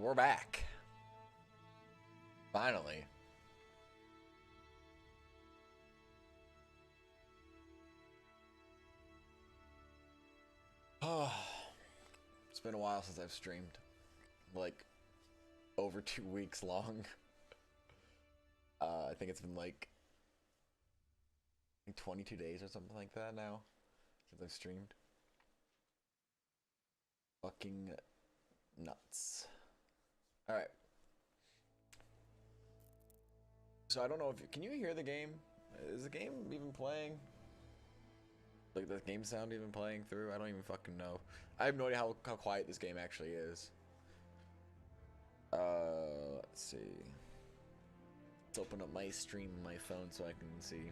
We're back. Finally. Oh, it's been a while since I've streamed. Like, over 2 weeks long. I think it's been like 22 days or something like that now since I've streamed. Fucking nuts. Alright. So I don't know if can you hear the game? Is the game even playing? Like the game sound even playing through? I don't even fucking know. I have no idea how quiet this game actually is. Let's see. Let's open up my stream on my phone so I can see.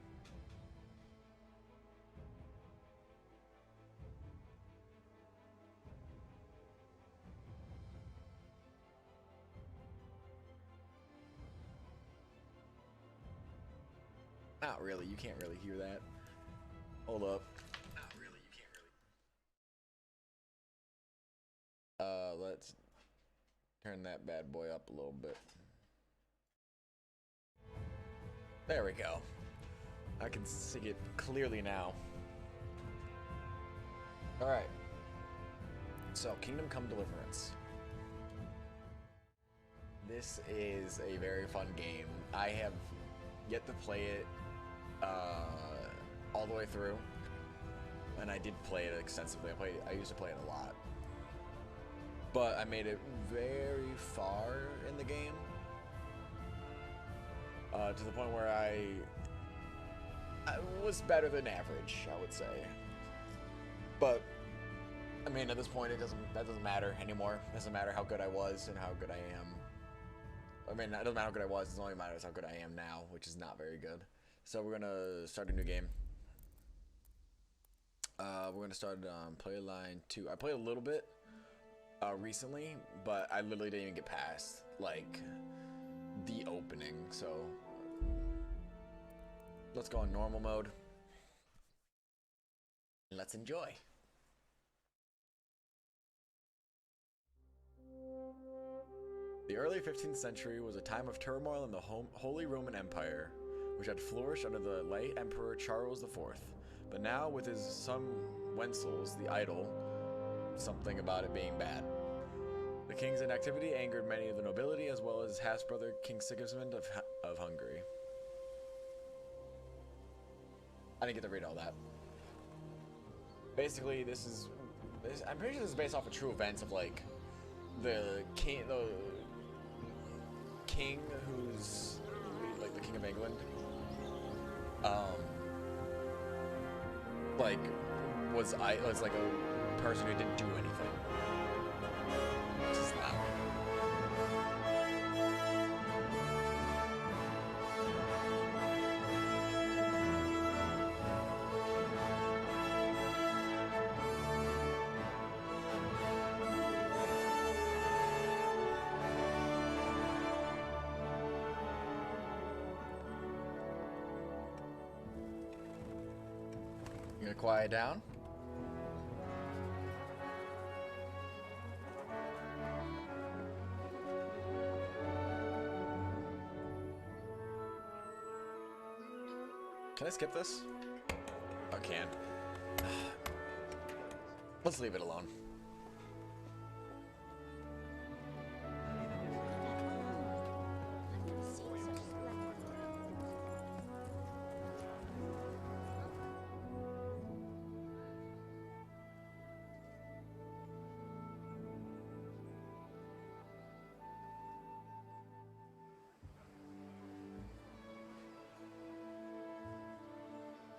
Not really, you can't really hear that. Hold up. Not really, you can't really. Let's turn that bad boy up a little bit. There we go. I can see it clearly now. Alright. So, Kingdom Come Deliverance. This is a very fun game. I have yet to play it all the way through, and I did play it extensively. I used to play it a lot, but I made it very far in the game, to the point where I was better than average, I would say. But I mean, at this point, that doesn't matter anymore. It doesn't matter how good I was and how good I am. I mean, it doesn't matter how good I was. It only matters how good I am now, which is not very good. So we're gonna start a new game. We're gonna start Playline 2. I played a little bit recently, but I literally didn't even get past like the opening. So let's go on normal mode and let's enjoy. The early 15th century was a time of turmoil in the Holy Roman Empire, which had flourished under the late Emperor Charles IV. But now, with his son Wenzel's, the idol, something about it being bad. The king's inactivity angered many of the nobility, as well as his half-brother King Sigismund of Hungary. I didn't get to read all that. Basically, I'm pretty sure this is based off of true events of like the king who's like the King of England, was like a person who didn't do anything. Which is loud. You gonna quiet down? Can I skip this? I can. Let's leave it alone.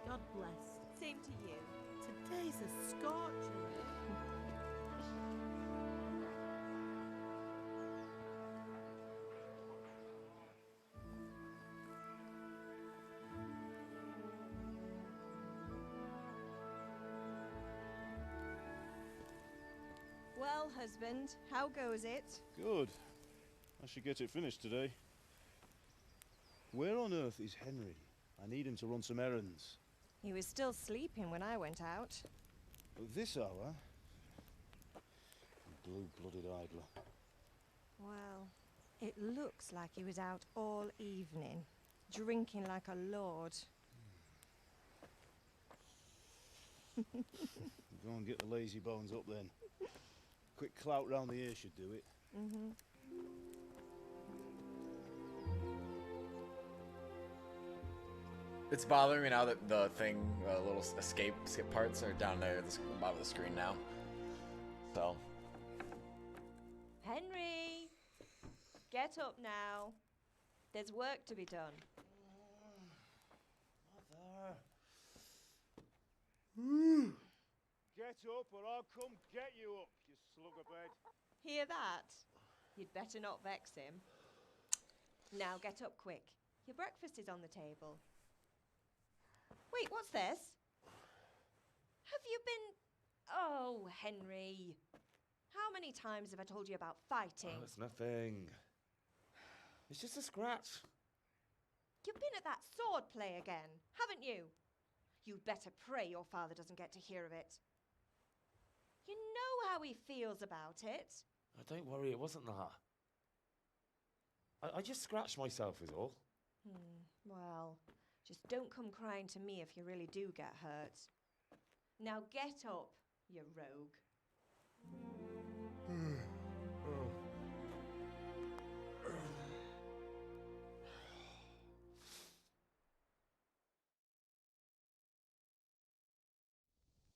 God bless. Same to you. Today's a scorcher. Well, husband, how goes it? Good. I should get it finished today. Where on earth is Henry? I need him to run some errands. He was still sleeping when I went out. At this hour? Blue-blooded idler. Well, it looks like he was out all evening, drinking like a lord. Go and get the lazy bones up then. Quick clout round the ear should do it. Mm-hmm. It's bothering me now that the thing, little skip parts are down there at the bottom of the screen now. So. Henry! Get up now. There's work to be done. Mother. Get up or I'll come get you up, you slugabed. Hear that? You'd better not vex him. Now get up quick. Your breakfast is on the table. Wait, what's this? Have you been... Oh, Henry. How many times have I told you about fighting? Oh, it's nothing. It's just a scratch. You've been at that sword play again, haven't you? You'd better pray your father doesn't get to hear of it. You know how he feels about it. Oh, don't worry, it wasn't that. I just scratched myself is all. Well, just don't come crying to me if you really do get hurt. Now get up, you rogue.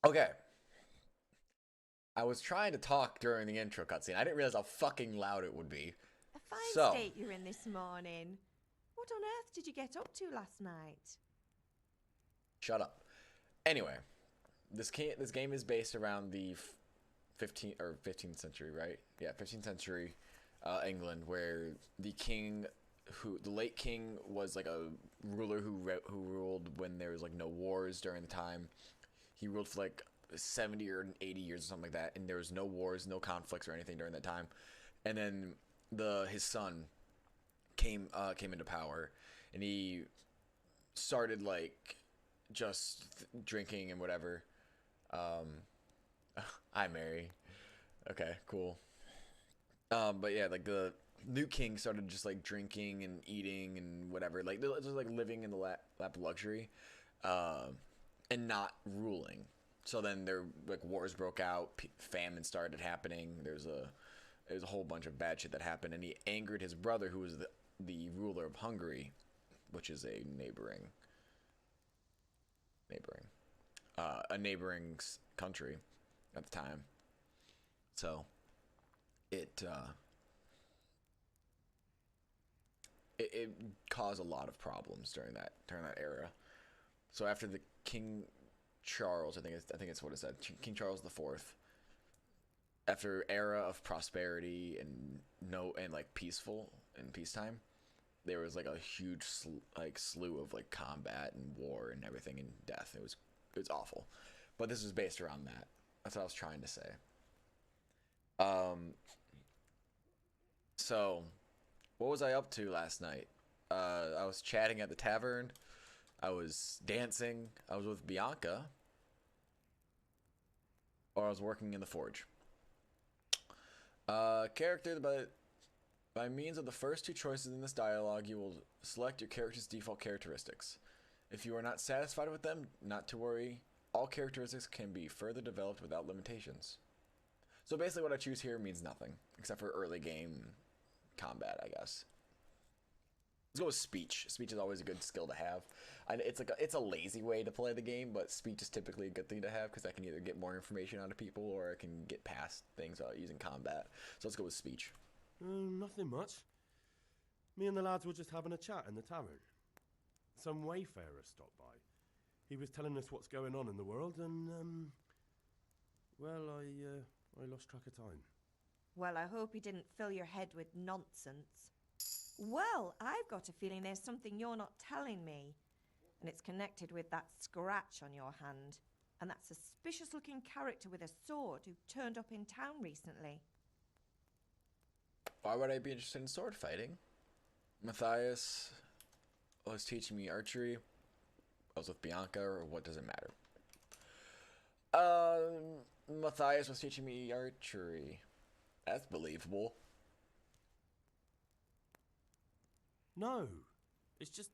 Okay. I was trying to talk during the intro cutscene. I didn't realize how fucking loud it would be. A fine So- state you're in this morning. What on earth did you get up to last night? Shut up. Anyway, this game is based around the 15th century, right? Yeah, 15th century England, where the late king was like a ruler who ruled when there was like no wars during the time. He ruled for like 70 or 80 years or something like that, and there was no wars, no conflicts or anything during that time. And then his son came into power, and he started like just drinking and whatever. Hi, Mary. Okay, cool. But yeah, like the new king started just like drinking and eating and whatever, like just like living in the lap of luxury, and not ruling. So then wars broke out, famine started happening. There's a whole bunch of bad shit that happened, and he angered his brother, who was the ruler of Hungary, which is a neighboring country at the time. So it caused a lot of problems during that era. So after the King Charles, I think it's what it said, King Charles IV, after era of prosperity and like peaceful and peacetime, there was like a huge slew of like combat and war and everything and death. It was awful. But this is based around that. That's what I was trying to say. So what was I up to last night? I was chatting at the tavern. I was dancing. I was with Bianca. Or I was working in the forge. Character, by means of the first two choices in this dialogue, you will select your character's default characteristics. If you are not satisfied with them, not to worry. All characteristics can be further developed without limitations. So basically what I choose here means nothing, except for early game combat, I guess. Let's go with speech. Speech is always a good skill to have. It's a lazy way to play the game, but speech is typically a good thing to have because I can either get more information out of people or I can get past things using combat. So let's go with speech. Nothing much. Me and the lads were just having a chat in the tavern. Some wayfarer stopped by. He was telling us what's going on in the world, and well, I lost track of time. Well, I hope he didn't fill your head with nonsense. Well, I've got a feeling there's something you're not telling me. And it's connected with that scratch on your hand. And that suspicious-looking character with a sword who turned up in town recently. Why would I be interested in sword fighting? Matthias was teaching me archery. I was with Bianca, or what does it matter? Matthias was teaching me archery. That's believable. No, it's just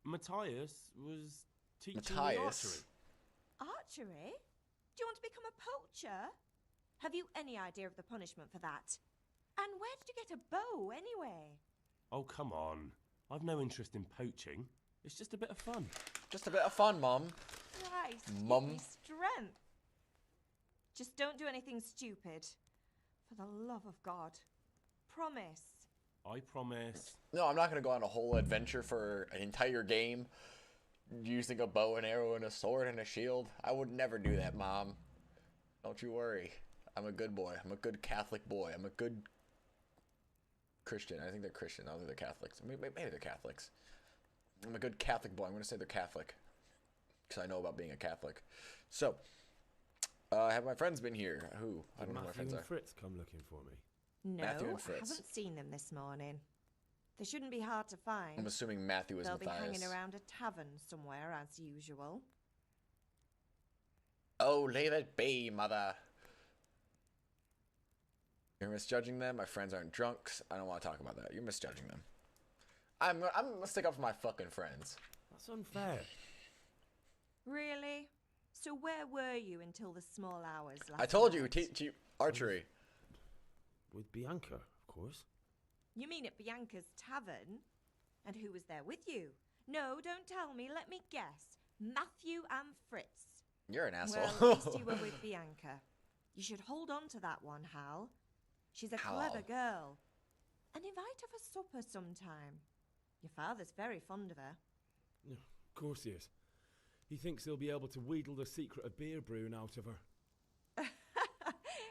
Matthias was teaching me Matthias? archery. Archery? Do you want to become a poacher? Have you any idea of the punishment for that? And where did you get a bow, anyway? Oh, come on. I've no interest in poaching. It's just a bit of fun. Just a bit of fun, Mum. Christ, give Mum. me strength. Just don't do anything stupid. For the love of God. Promise. I promise. No, I'm not going to go on a whole adventure for an entire game using a bow and arrow and a sword and a shield. I would never do that, Mom. Don't you worry. I'm a good boy. I'm a good Catholic boy. I'm a good Christian. I think they're Christian. I don't think they're Catholics. Maybe they're Catholics. I'm a good Catholic boy. I'm going to say they're Catholic. Because I know about being a Catholic. So, have my friends been here? Who? I don't know who my friends Matthew are. and Fritz come looking for me. No, Matthew and I Fritz. haven't seen them this morning. They shouldn't be hard to find. I'm assuming Matthew is They'll be Matthias. hanging around a tavern somewhere, as usual. Oh, leave it be, mother. You're misjudging them. My friends aren't drunks. I don't want to talk about that. You're misjudging them. I'm gonna stick up for my fucking friends. That's unfair. Really? So where were you until the small hours last I told you, night? archery. With Bianca, of course. You mean at Bianca's tavern? And who was there with you? No, don't tell me. Let me guess. Matthew and Fritz. You're an asshole. Well, at least you were with Bianca. You should hold on to that one, Hal. She's a Hal. clever girl. And invite her for supper sometime. Your father's very fond of her. Yeah, of course he is. He thinks he'll be able to wheedle the secret of beer brewing out of her.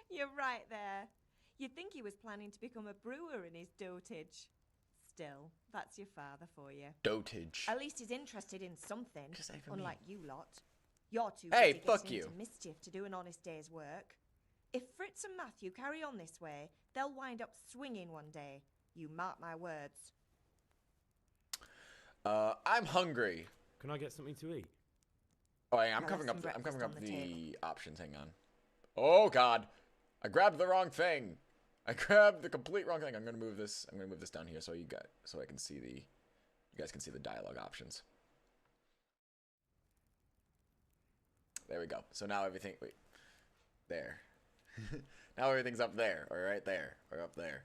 You're right there. You'd think he was planning to become a brewer in his dotage. Still, that's your father for you. Dotage. At least he's interested in something, Just say for unlike me. you lot. You're too Hey, busy fuck getting you. into mischief to do an honest day's work. If Fritz and Matthew carry on this way, they'll wind up swinging one day. You mark my words. I'm hungry. Can I get something to eat? Oh, yeah, I'm I'll covering have up. some I'm covering breakfast up on the the options. Hang on. Oh God, I grabbed the wrong thing. I grabbed the complete wrong thing. I'm gonna move this. I'm gonna move this down here so I can see the. You guys can see the dialogue options. There we go. So now everything. Wait. There. Now everything's up there, or right there, or up there.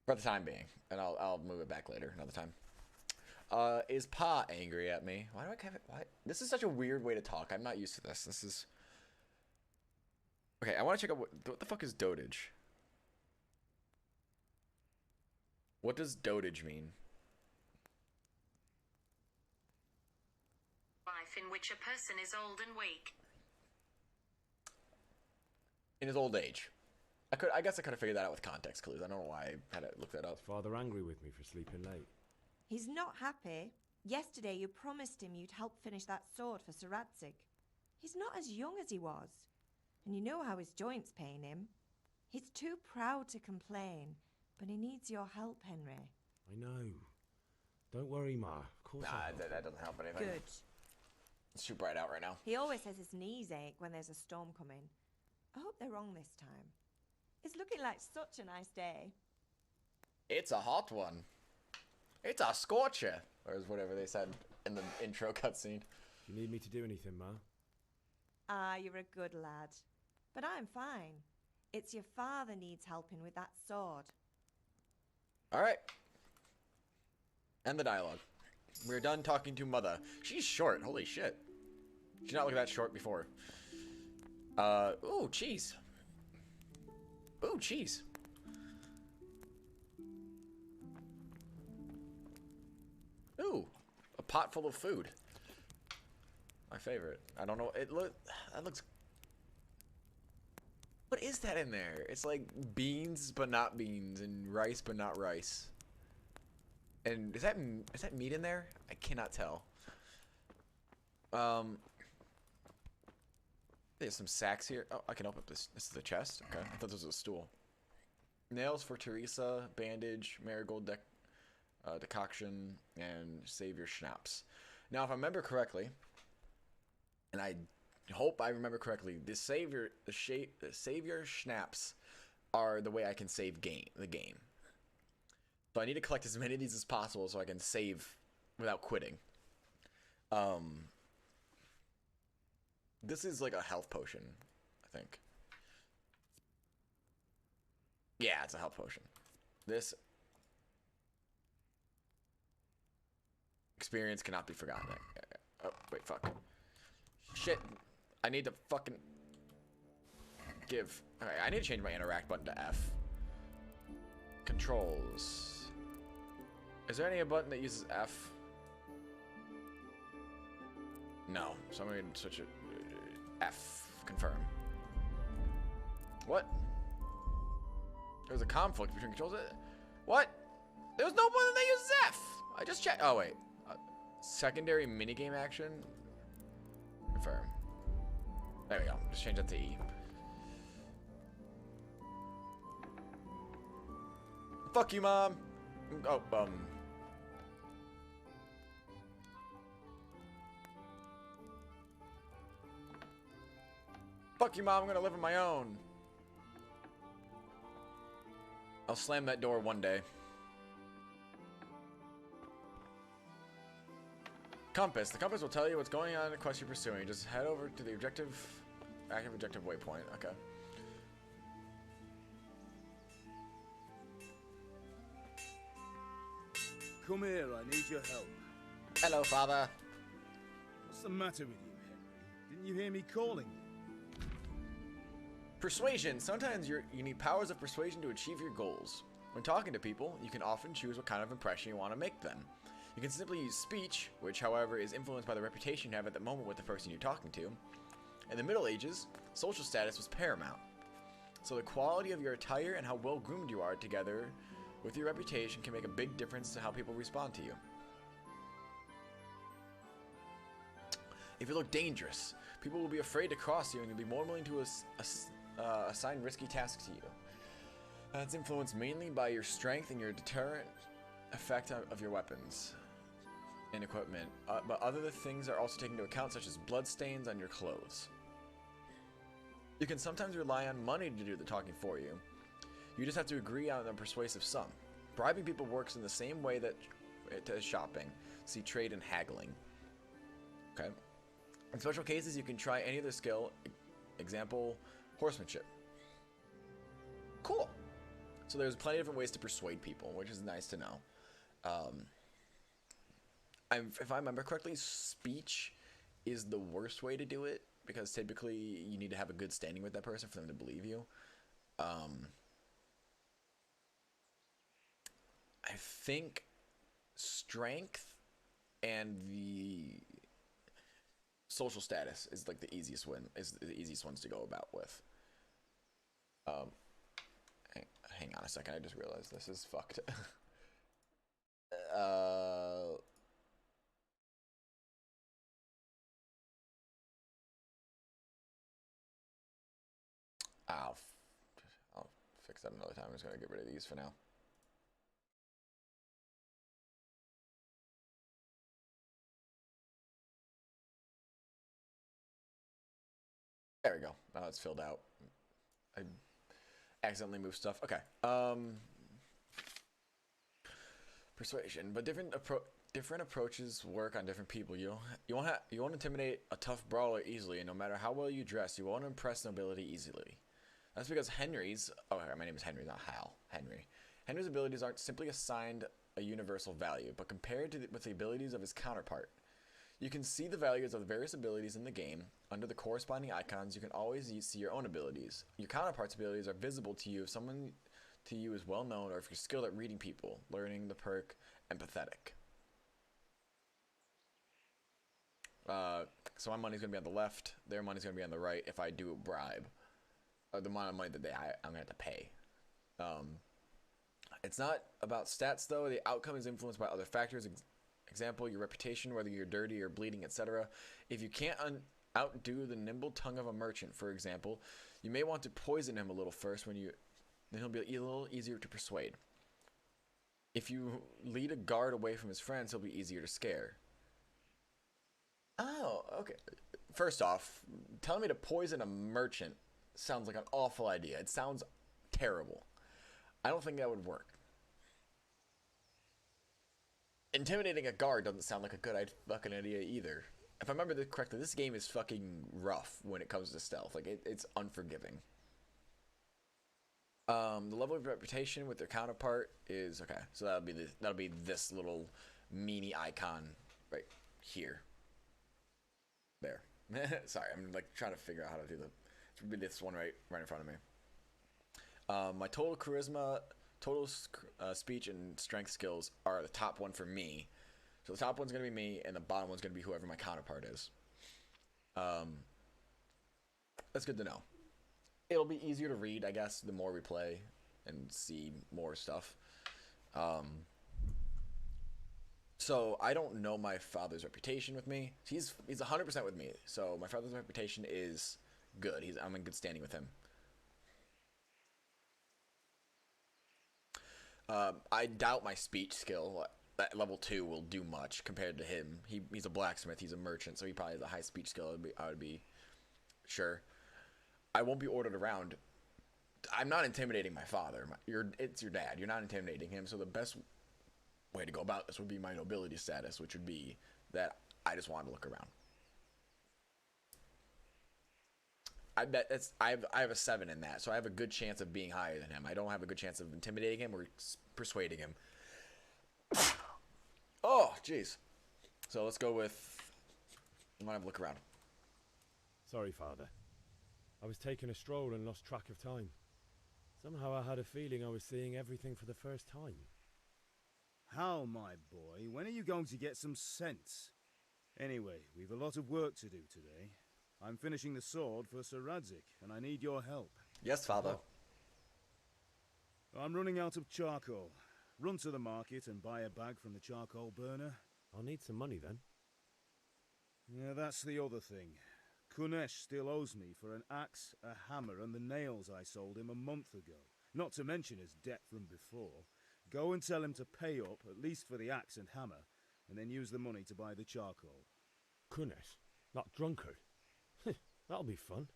For the time being, and I'll move it back later, another time. Is Pa angry at me? Why do I have it? Why? This is such a weird way to talk. I'm not used to this. This is. Okay, I want to check out what the fuck is dotage. What does dotage mean? Life in which a person is old and weak. In his old age. I guess I could have figured that out with context clues. I don't know why I had to look that up. Is Father angry with me for sleeping late? He's not happy. Yesterday you promised him you'd help finish that sword for Sir Radzig. He's not as young as he was. And you know how his joints pain him. He's too proud to complain, but he needs your help, Henry. I know. Don't worry, Ma. Of course Nah, I'll help. that doesn't help anything. Good. It's too bright out right now. He always says his knees ache when there's a storm coming. I hope they're wrong this time. It's looking like such a nice day. It's a hot one. It's a scorcher, or is whatever they said in the intro cutscene. Do you need me to do anything, Ma? Ah, you're a good lad. But I'm fine. It's your father needs helping with that sword. All right. End the dialogue. We're done talking to Mother. She's short. Holy shit. She's not looking that short before. Ooh, cheese. Ooh, cheese. Ooh, a pot full of food. My favorite. I don't know. That looks. What is that in there? It's like beans but not beans and rice but not rice. And is that meat in there? I cannot tell. There's some sacks here. Oh, I can open up this. This is the chest. Okay, I thought this was a stool. Nails for Teresa, bandage, marigold decoction, and Savior schnapps. Now, if I remember correctly, and I hope I remember correctly, the Savior schnapps are the way I can save the game. So I need to collect as many of these as possible so I can save without quitting. This is like a health potion, I think. Yeah, it's a health potion. This experience cannot be forgotten. Oh, wait, fuck. Shit. I need to fucking give. Alright, I need to change my interact button to F. Controls. Is there any button that uses F? No. So I'm going to switch it. F. Confirm. What? There's a conflict between controls. What? There was no more than they used Zeph. I just checked. Oh, wait. Secondary minigame action? Confirm. There we go. Just change that to E. Fuck you, Mom. Oh, Fuck you, Mom. I'm gonna live on my own. I'll slam that door one day. Compass. The compass will tell you what's going on in the quest you're pursuing. Just head over to the active objective waypoint. Okay. Come here, I need your help. Hello, Father. What's the matter with you, Henry? Didn't you hear me calling you? Persuasion. Sometimes you need powers of persuasion to achieve your goals. When talking to people, you can often choose what kind of impression you want to make them. You can simply use speech, which, however, is influenced by the reputation you have at the moment with the person you're talking to. In the Middle Ages, social status was paramount. So the quality of your attire and how well groomed you are together with your reputation can make a big difference to how people respond to you. If you look dangerous, people will be afraid to cross you and you'll be more willing to assign risky tasks to you. That's influenced mainly by your strength and your deterrent effect of your weapons and equipment, but other things are also taken into account, such as blood stains on your clothes. You can sometimes rely on money to do the talking for you. You just have to agree on a persuasive sum. Bribing people works in the same way that as shopping. See trade and haggling. Okay. In special cases, you can try any other skill. Example, horsemanship. Cool. So there's plenty of different ways to persuade people, which is nice to know. If I remember correctly, speech is the worst way to do it, because typically you need to have a good standing with that person for them to believe you. I think strength and the social status is like the easiest ones to go about with. Hang on a second, I just realized this is fucked. I'll fix that another time. I'm just gonna get rid of these for now. There we go. Now it's filled out. I accidentally moved stuff. Okay. Persuasion, but different approaches work on different people. You won't intimidate a tough brawler easily, and no matter how well you dress, you won't impress nobility easily. That's because Henry's. Oh, my name is Henry, not Hal. Henry. Henry's abilities aren't simply assigned a universal value, but compared with the abilities of his counterpart. You can see the values of the various abilities in the game. Under the corresponding icons, you can always see your own abilities. Your counterpart's abilities are visible to you if someone to you is well known, or if you're skilled at reading people, learning the perk empathetic. So my money's gonna be on the left. Their money's gonna be on the right if I do a bribe. The amount of money that I'm gonna have to pay. It's not about stats though. The outcome is influenced by other factors. Example, your reputation, whether you're dirty or bleeding, etc. If you can't outdo the nimble tongue of a merchant, for example, you may want to poison him a little first. Then he'll be a little easier to persuade. If you lead a guard away from his friends, he'll be easier to scare. Oh, okay. First off, telling me to poison a merchant sounds like an awful idea. It sounds terrible. I don't think that would work. Intimidating a guard doesn't sound like a good fucking idea either. If I remember correctly, this game is fucking rough when it comes to stealth. Like, it's unforgiving. The level of reputation with their counterpart is okay. So that'll be this little meanie icon right here. There. Sorry, I'm like trying to figure out how to do it's be this one right in front of me. My total charisma, total speech, and strength skills are the top one for me. So the top one's gonna be me, and the bottom one's gonna be whoever my counterpart is. That's good to know. It'll be easier to read, I guess, the more we play and see more stuff. So I don't know my father's reputation with me. He's 100% with me. So my father's reputation is good. I'm in good standing with him. I doubt my speech skill at level 2 will do much compared to him. He's a blacksmith. He's a merchant, so he probably has a high speech skill. I would be sure. I won't be ordered around. I'm not intimidating my father. It's your dad. You're not intimidating him. So the best way to go about this would be my nobility status, which would be that I just want to look around. I bet I have a 7 in that, so I have a good chance of being higher than him. I don't have a good chance of intimidating him or persuading him. Oh, jeez. So let's go with. I might have a look around. Sorry, Father. I was taking a stroll and lost track of time. Somehow I had a feeling I was seeing everything for the first time. How, my boy? When are you going to get some sense? Anyway, we've a lot of work to do today. I'm finishing the sword for Sir Radzig, and I need your help. Yes, Father. I'm running out of charcoal. Run to the market and buy a bag from the charcoal burner. I'll need some money then. Yeah, that's the other thing. Kunesh still owes me for an axe, a hammer, and the nails I sold him a month ago. Not to mention his debt from before. Go and tell him to pay up, at least for the axe and hammer, and then use the money to buy the charcoal. Kunesh? That drunkard? That'll be fun.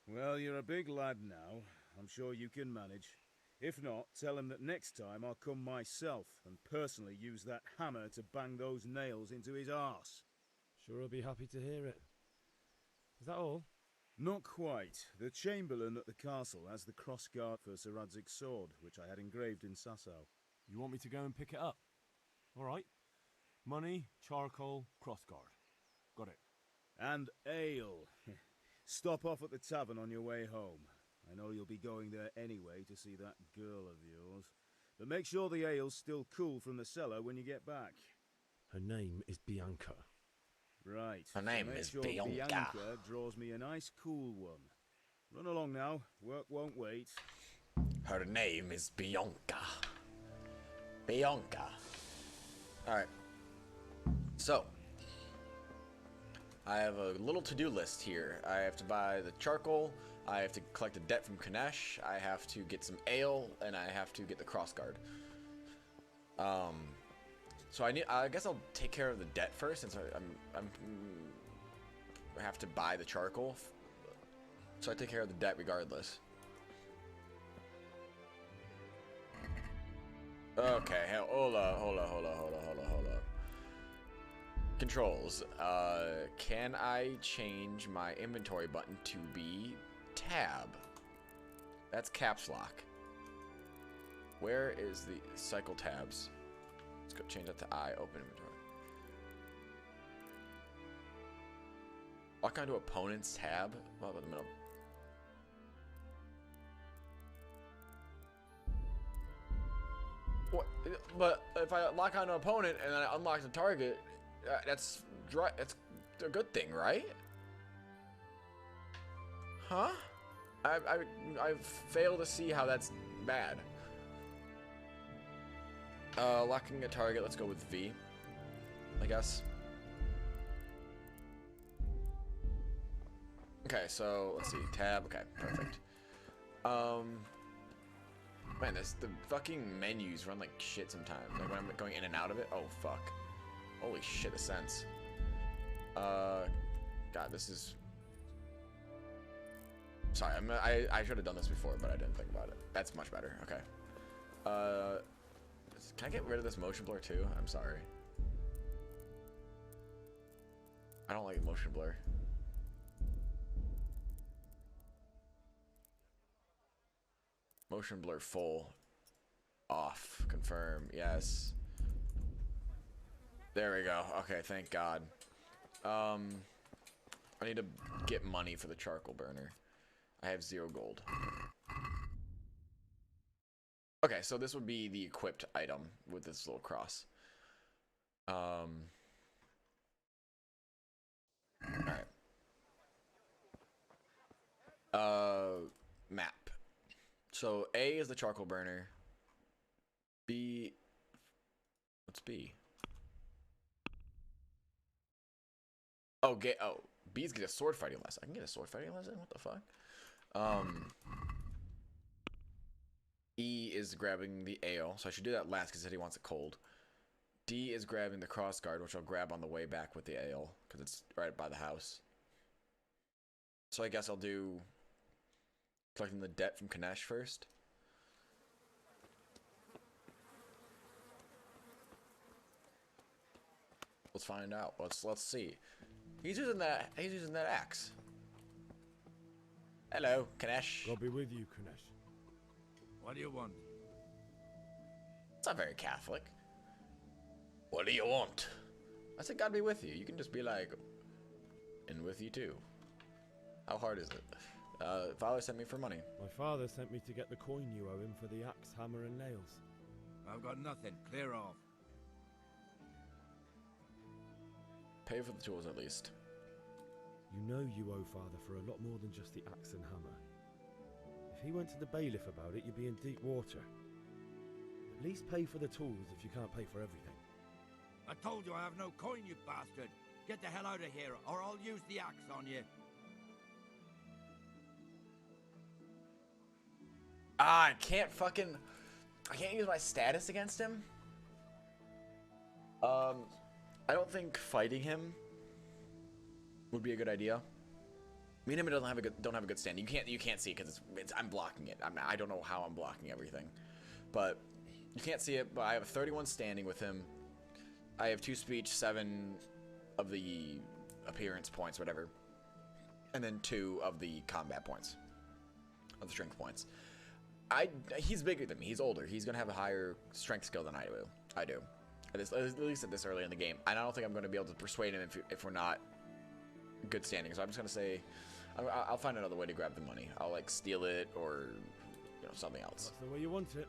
Well, you're a big lad now. I'm sure you can manage. If not, tell him that next time I'll come myself and personally use that hammer to bang those nails into his arse. Sure I'll be happy to hear it. Is that all? Not quite. The Chamberlain at the castle has the crossguard for Sir Radzig's sword, which I had engraved in Sasau. You want me to go and pick it up? All right. Money, charcoal, crossguard. Got it. And ale. Stop off at the tavern on your way home. I know you'll be going there anyway to see that girl of yours. But make sure the ale's still cool from the cellar when you get back. Her name is Bianca. Right. Her name make is sure Bianca. Draws me a nice cool one. Run along now. Work won't wait. Her name is Bianca. Bianca. Alright. So. I have a little to-do list here. I have to buy the charcoal. I have to collect a debt from Kunesh. I have to get some ale, and I have to get the crossguard. So I guess I'll take care of the debt first, since I have to buy the charcoal. So I take care of the debt regardless. Okay, hold up. Controls. Can I change my inventory button to be tab? That's caps lock. Where is the cycle tabs? Let's go change that to I. Open inventory. Lock onto opponent's tab. What about the middle? What? But if I lock onto opponent and then I unlock the target, that's a good thing, right? Huh? I fail to see how that's bad. Locking a target. Let's go with V, I guess. Okay, so let's see. Tab. Okay, perfect. Man, the fucking menus run like shit sometimes. Like when I'm going in and out of it. Oh fuck. Holy shit, the sense. God, this is. Sorry, I should have done this before, but I didn't think about it. That's much better. Okay. Can I get rid of this motion blur too? I'm sorry. I don't like motion blur. Motion blur full. Off. Confirm. Yes. There we go. Okay, thank God. I need to get money for the charcoal burner. I have 0 gold. Okay, so this would be the equipped item with this little cross. Alright. Map. So A is the charcoal burner. B What's B? Oh, B's get a sword fighting lesson. I can get a sword fighting lesson? What the fuck? E is grabbing the ale, so I should do that last because he said he wants it cold. D is grabbing the crossguard, which I'll grab on the way back with the ale because it's right by the house. So I guess I'll do collecting the debt from Kanesh first. Let's find out. Let's see. He's using that axe. Hello, Kanesh. God be with you, Kanesh. What do you want? It's not very Catholic. What do you want? I said God be with you. You can just be like, and with you too. How hard is it? Father sent me for money. My father sent me to get the coin you owe him for the axe, hammer, and nails. I've got nothing. Clear off. Pay for the tools at least. You know you owe father for a lot more than just the axe and hammer. If he went to the bailiff about it, you'd be in deep water. At least pay for the tools if you can't pay for everything. I told you I have no coin, you bastard. Get the hell out of here, or I'll use the axe on you. I can't use my status against him. I don't think fighting him would be a good idea. Me and him don't have a good standing. You can't see it because I'm blocking it. I don't know how I'm blocking everything, but you can't see it. But I have a 31 standing with him. I have 2 speech, 7 of the appearance points, whatever, and then 2 of the combat points, of the strength points. He's bigger than me. He's older. He's gonna have a higher strength skill than I do. At least at this early in the game. And I don't think I'm gonna be able to persuade him if we're not good standing. So I'm just gonna say, I'll find another way to grab the money. I'll like steal it or something else. That's the way you want it.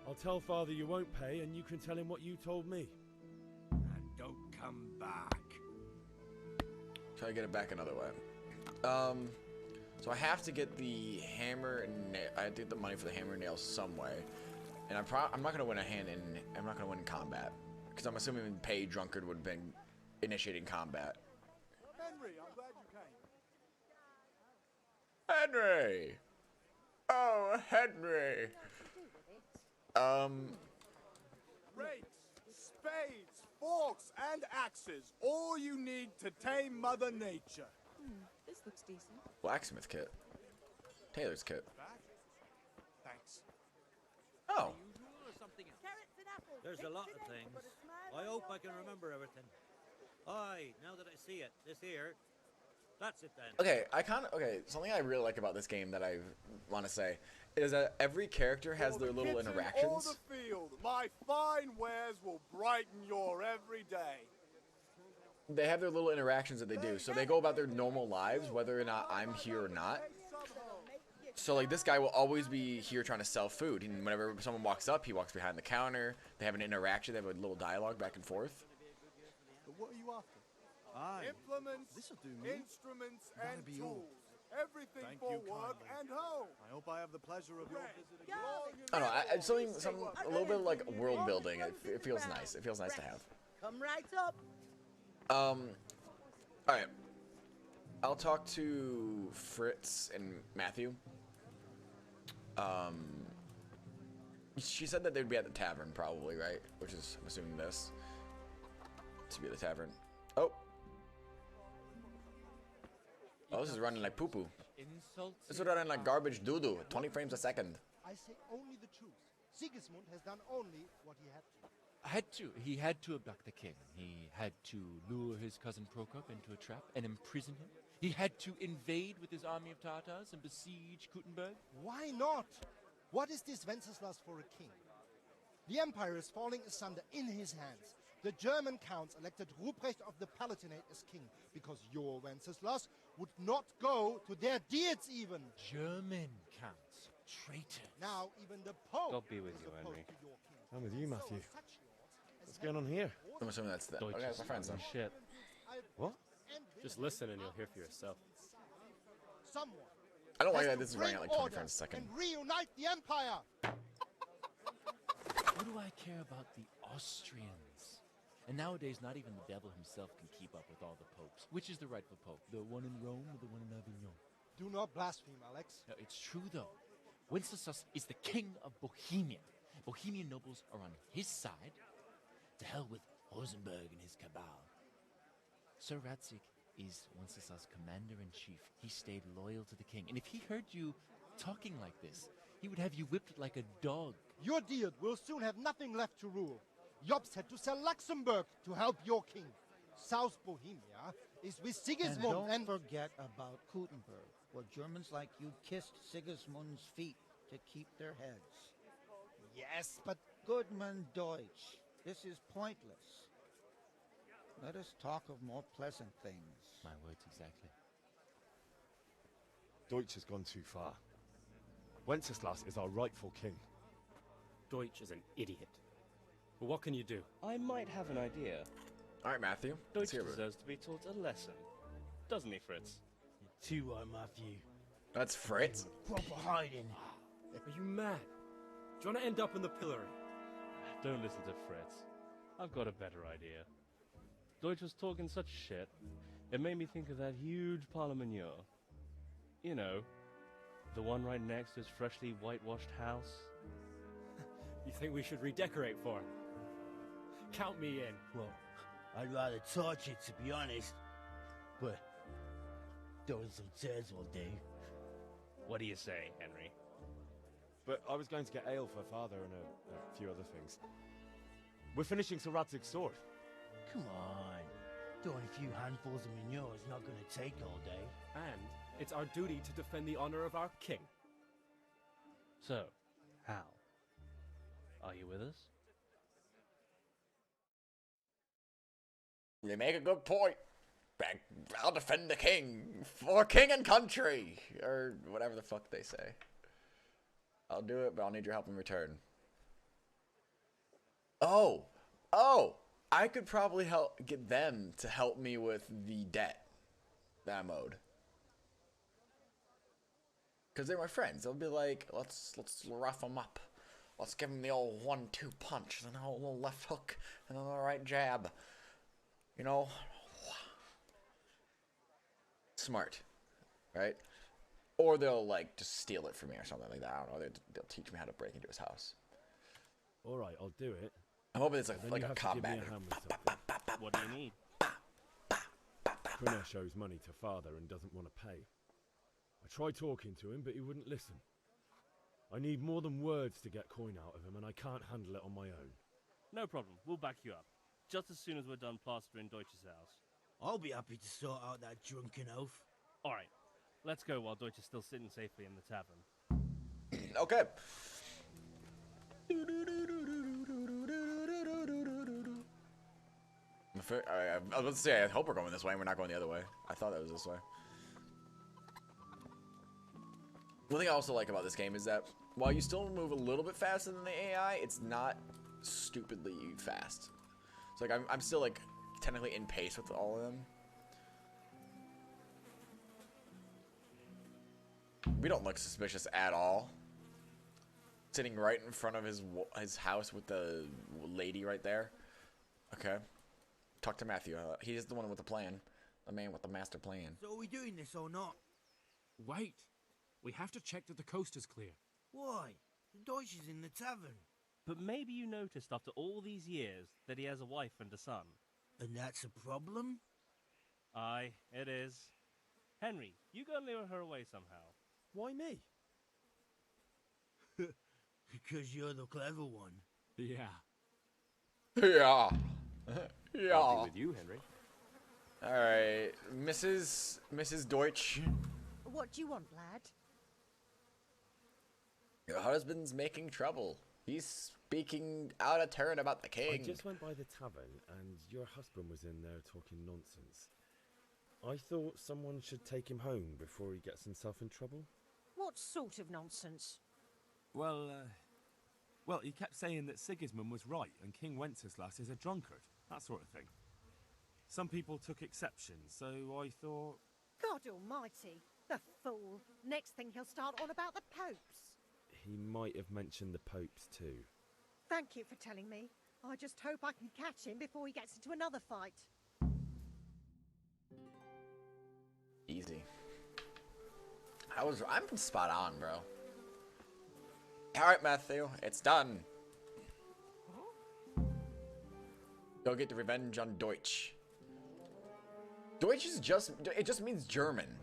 I'll tell father you won't pay, and you can tell him what you told me. And don't come back. Try to get it back another way. So I have to get the hammer and I have to get the money for the hammer and nails some way, and I'm not gonna win I'm not gonna win in combat because I'm assuming Pay Drunkard would have been initiating combat. Henry, I'm glad you came. Henry. Oh, Henry. Rakes, spades, forks, and axes. All you need to tame Mother Nature. This looks decent. Blacksmith kit. Tailor's kit. Back? Thanks. Oh. There's a lot of things. I hope I can remember everything. Aye, now that I see it, this here. That's it then. Okay, something I really like about this game that I want to say is that every character has their little interactions. Or the field. My fine wares will brighten your every day. They have their little interactions that they do. So they go about their normal lives, whether or not I'm here or not. So like this guy will always be here trying to sell food. And whenever someone walks up, he walks behind the counter. They have an interaction. They have a little dialogue back and forth. But what are you after? Aye. Implements, This'll do me. instruments, That'll and be tools. all. Everything Thank for you work kindly. and home. I hope I have the pleasure of your visit again. I don't know. A little bit of like world building. It feels nice. It feels nice to have. Come right up. All right. I'll talk to Fritz and Matthew. She said that they'd be at the tavern, probably, right? Which is, I'm assuming this. To be at the tavern. Oh. Oh, this is running like poo-poo. This is running like garbage doo-doo. 20 frames a second. I say only the truth. Sigismund has done only what he had to. He had to abduct the king. He had to lure his cousin Prokop into a trap and imprison him. He had to invade with his army of Tatars and besiege Kuttenberg. Why not? What is this Wenceslas for a king? The empire is falling asunder in his hands. The German counts elected Ruprecht of the Palatinate as king because your Wenceslas would not go to their deeds even. German counts. Traitor. Now even the Pope God be with is you, opposed Henry. to your king. I'm with you, Matthew. So such lords as What's going on here? I'm assuming that's the. Okay, that's my friends then. Shit. What? Just listen and you'll hear for yourself. Someone I don't like has that to this is running bring at like 20 order frames a second. and reunite the empire. What do I care about the Austrians? And nowadays, not even the devil himself can keep up with all the popes. Which is the rightful pope? The one in Rome or the one in Avignon? Do not blaspheme, Alex. No, it's true, though. Wenceslas is the king of Bohemia. Bohemian nobles are on his side. To hell with Rosenberg and his cabal. Sir Radzik is Wenceslas' commander-in-chief. He stayed loyal to the king. And if he heard you talking like this, he would have you whipped like a dog. Your Diet will soon have nothing left to rule. Jobst had to sell Luxembourg to help your king. South Bohemia is with Sigismund and don't forget about Kuttenberg, where Germans like you kissed Sigismund's feet to keep their heads. Yes, but... Goodman Deutsch, this is pointless. Let us talk of more pleasant things. My words exactly. Deutsch has gone too far. Wenceslas is our rightful king. Deutsch is an idiot. But what can you do? I might have an idea. All right, Matthew. Deutsch deserves to be taught a lesson. Doesn't he, Fritz? Too right, Matthew. That's Fritz? Proper hiding. Are you mad? Do you want to end up in the pillory? Don't listen to Fritz. I've got a better idea. Deutsch was talking such shit, it made me think of that huge Parlement-Manure. You know, the one right next to his freshly whitewashed house. You think we should redecorate for him? Count me in. Well, I'd rather torch it, to be honest. But throwing some tears will do. What do you say, Henry? But I was going to get ale for father and a few other things. We're finishing Sir Radzig's sword. Come on. Throwing a few handfuls of manure is not going to take all day. And it's our duty to defend the honor of our king. So, Hal, are you with us? You make a good point. I'll defend the king for king and country, or whatever the fuck they say. I'll do it, but I'll need your help in return. Oh, I could probably get them to help me with the debt that I'm owed. Because they're my friends. They'll be like, let's rough them up. Let's give them the old 1-2 punch, then a little left hook, and then the right jab. You know? Smart. Right? Or they'll, like, just steal it from me or something like that. I don't know. They'll teach me how to break into his house. Alright, I'll do it. I'm hoping it's like a combat. What do you need? Kunesh owes money to father and doesn't want to pay. I tried talking to him, but he wouldn't listen. I need more than words to get coin out of him, and I can't handle it on my own. No problem. We'll back you up. Just as soon as we're done plastering Deutsch's house. I'll be happy to sort out that drunken oaf. All right. Let's go while Deutsch is still sitting safely in the tavern. Okay. I was about to say, I hope we're going this way and we're not going the other way. I thought that was this way. One thing I also like about this game is that while you still move a little bit faster than the AI, it's not stupidly fast. So like I'm still like technically in pace with all of them. We don't look suspicious at all. Sitting right in front of his house with the lady right there. Okay. Talk to Matthew. He's the one with the plan. The man with the master plan. So are we doing this or not? Wait. We have to check that the coast is clear. Why? The Deutsch is in the tavern. But maybe you noticed after all these years that he has a wife and a son. And that's a problem? Aye, it is. Henry, you go and lure her away somehow. Why me? Because you're the clever one. Yeah. Yeah. Yeah. I'll be with you, Henry. All right, Mrs. Deutsch. What do you want, lad? Your husband's making trouble. He's speaking out of turn about the king. I just went by the tavern, and your husband was in there talking nonsense. I thought someone should take him home before he gets himself in trouble. What sort of nonsense? Well, he kept saying that Sigismund was right and King Wenceslas is a drunkard, that sort of thing. Some people took exception, so I thought... God almighty, the fool. Next thing he'll start on about the popes. He might have mentioned the popes too. Thank you for telling me. I just hope I can catch him before he gets into another fight. Easy. I'm spot on, bro. Alright, Matthew, it's done. Go get the revenge on Deutsch. Deutsch is it just means German.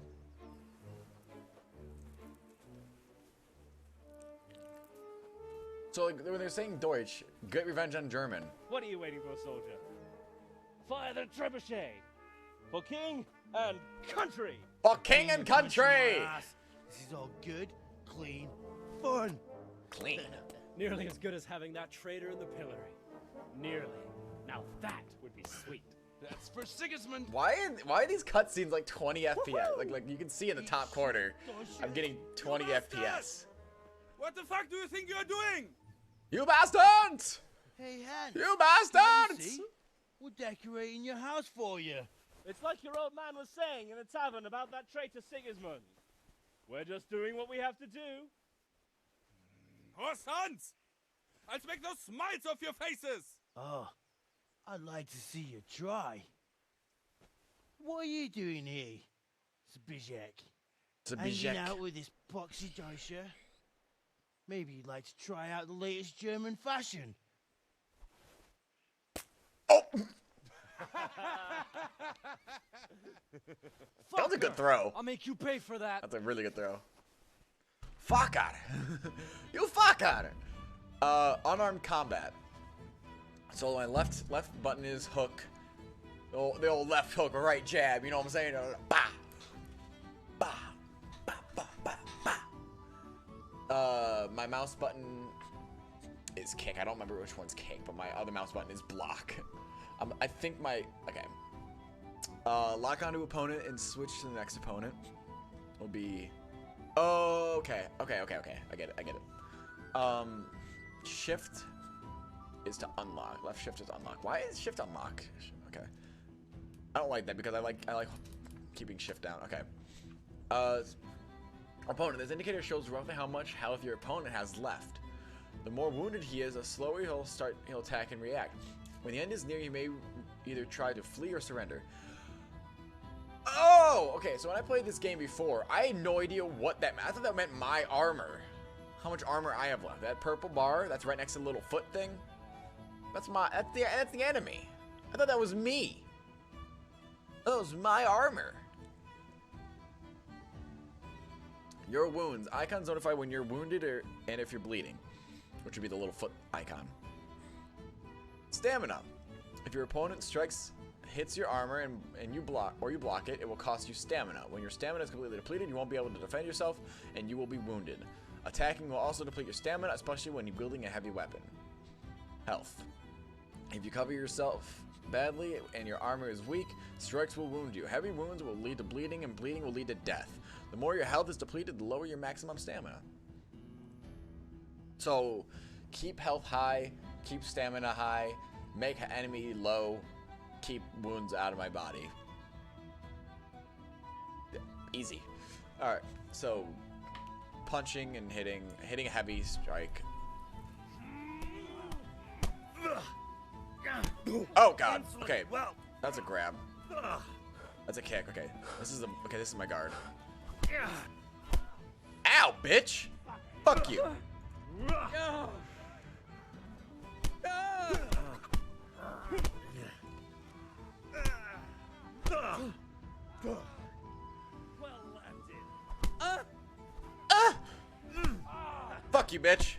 So like, when they're saying Deutsch, get revenge on German. What are you waiting for, soldier? Fire the trebuchet! For king and country! For king and country! This is all good, clean, fun. Clean. Nearly as good as having that traitor in the pillory. Nearly. Now that would be sweet. That's for Sigismund. Why are these cutscenes like 20 FPS? Like you can see in the top corner, I'm getting 20 FPS. What the fuck do you think you're doing? You bastards! Hey, Hans. You bastards! We're decorating your house for you. It's like your old man was saying in the tavern about that traitor Sigismund. We're just doing what we have to do. Oh, sons! I'll make those smiles off your faces! Oh, I'd like to see you try. What are you doing here, Zbyszek? Hanging out with this poxy Deutscher? Maybe you'd like to try out the latest German fashion. Oh! That was a good throw. I'll make you pay for that. That's a really good throw. Fuck at it. You fuck at it. Unarmed combat. So my left button is hook. The old left hook, right jab. You know what I'm saying? Bah, bah, bah, bah, bah, bah. My mouse button is kick. I don't remember which one's kick, but my other mouse button is block. I think okay. Lock onto opponent and switch to the next opponent will be. Oh, okay. I get it. Shift is to unlock. Left shift is unlock. Why is shift unlock? Okay. I don't like that because I like keeping shift down. Okay. Opponent. This indicator shows roughly how much health your opponent has left. The more wounded he is, the slower he'll attack and react. When the end is near, he may either try to flee or surrender. Oh, okay. So when I played this game before, I had no idea what that meant. I thought that meant my armor. How much armor I have left. That purple bar that's right next to the little foot thing. That's the enemy. I thought that was me. That was my armor. Your wounds. Icons notify when you're wounded and if you're bleeding, which would be the little foot icon. Stamina. If your opponent hits your armor and you block it, it will cost you stamina. When your stamina is completely depleted, you won't be able to defend yourself and you will be wounded. Attacking will also deplete your stamina, especially when you're wielding a heavy weapon. Health. If you cover yourself badly and your armor is weak, strikes will wound you. Heavy wounds will lead to bleeding and bleeding will lead to death. The more your health is depleted, the lower your maximum stamina. So, keep health high, keep stamina high, make enemy low, keep wounds out of my body. Easy. Alright, so punching and hitting a heavy strike. Oh god. Okay. That's a grab. That's a kick. Okay. This is my guard. Ow, bitch! Fuck you. Fuck you, bitch.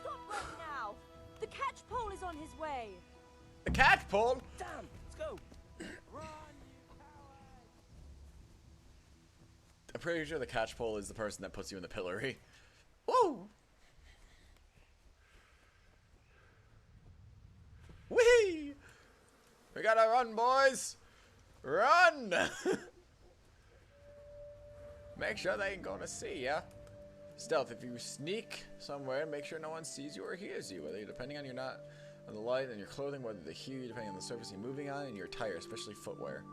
Stop right now. The catch pole is on his way. The catch pole? Damn, let's go. I'm pretty sure the catch pole is the person that puts you in the pillory. Woo! Whee! We gotta run, boys! Run! Make sure they ain't gonna see ya. Stealth. If you sneak somewhere, make sure no one sees you or hears you. Whether you're depending on the light and your clothing, whether they hear you depending on the surface you're moving on, and your attire, especially footwear.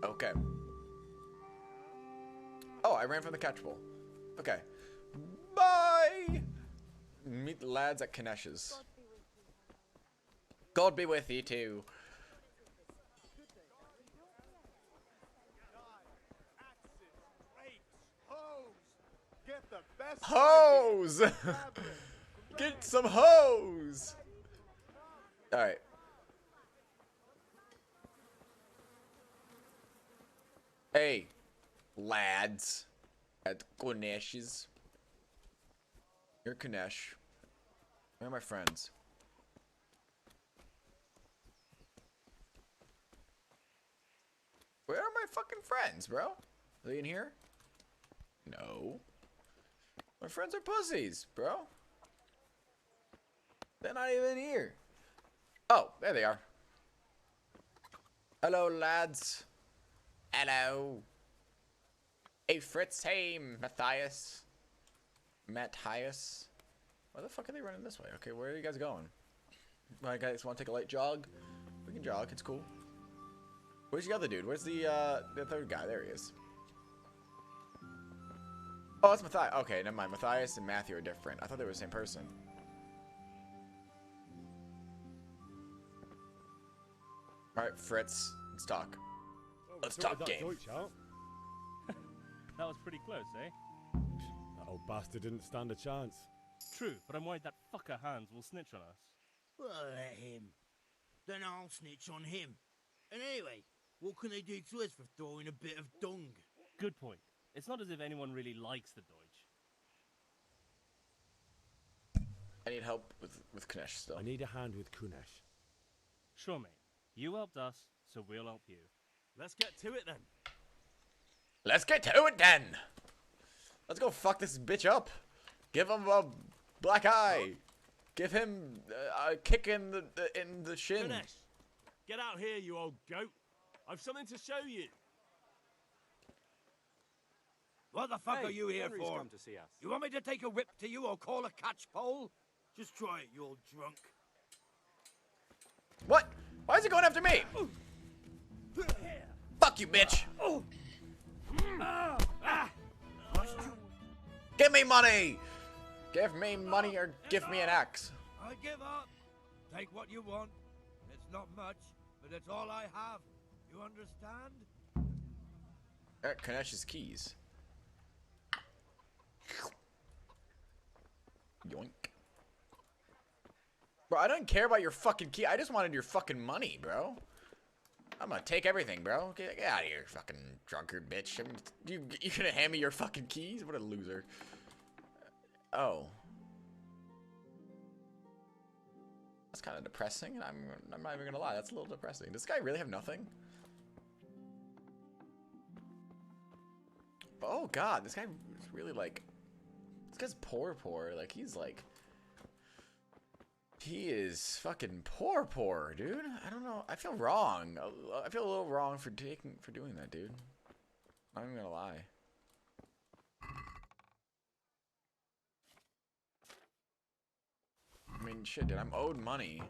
Okay. Oh, I ran from the catch pole. Okay. Bye! Meet the lads at Kanesh's. God be with you too. Get the best Hose! Get some hose! Alright. Hey, lads at Kanesh's. You're Kanesh. Where are my friends? Where are my fucking friends, bro? Are they in here? No. My friends are pussies, bro. They're not even here. Oh, there they are. Hello, lads. Hello. Hey, Fritz. Hey, Matthias. Matthias. Why the fuck are they running this way? Okay, where are you guys going? My guys want to take a light jog? We can jog. It's cool. Where's the other dude? Where's the third guy? There he is. Oh, it's Matthias. Okay, never mind. Matthias and Matthew are different. I thought they were the same person. Alright, Fritz. Let's talk. Oh, Let's talk game. Deutsch out. That was pretty close, eh? That old bastard didn't stand a chance. True, but I'm worried that fucker Hans will snitch on us. Well, let him. Then I'll snitch on him. And anyway, what can they do to us for throwing a bit of dung? Good point. It's not as if anyone really likes the Deutsch. I need help with Kunesh still. I need a hand with Kunesh. Sure, mate. You helped us, so we'll help you. Let's get to it then. Let's get to it then. Let's go fuck this bitch up. Give him a black eye. Give him a kick in the shin. Kunesh, get out here, you old goat. I've something to show you. What the fuck are you here Henry's for? come to see us. You want me to take a whip to you or call a catch pole? Just try it, you old drunk. What? Why is he going after me? Fuck you, bitch. Give me money. Give me money or give me an axe. I give up. Take what you want. It's not much, but it's all I have. You understand? Kanesh's keys. Yoink. Bro, I don't care about your fucking key. I just wanted your fucking money, bro. I'm gonna take everything, bro. Get out of here, fucking drunkard bitch. You gonna hand me your fucking keys? What a loser. Oh. That's kind of depressing, and I'm not even gonna lie. That's a little depressing. Does this guy really have nothing? Oh god, this guy is really like... This guy's poor. Like, he's like... He is fucking poor, dude. I don't know. I feel wrong. I feel a little wrong for doing that, dude. I'm not even gonna lie. I mean, shit, dude. I'm owed money.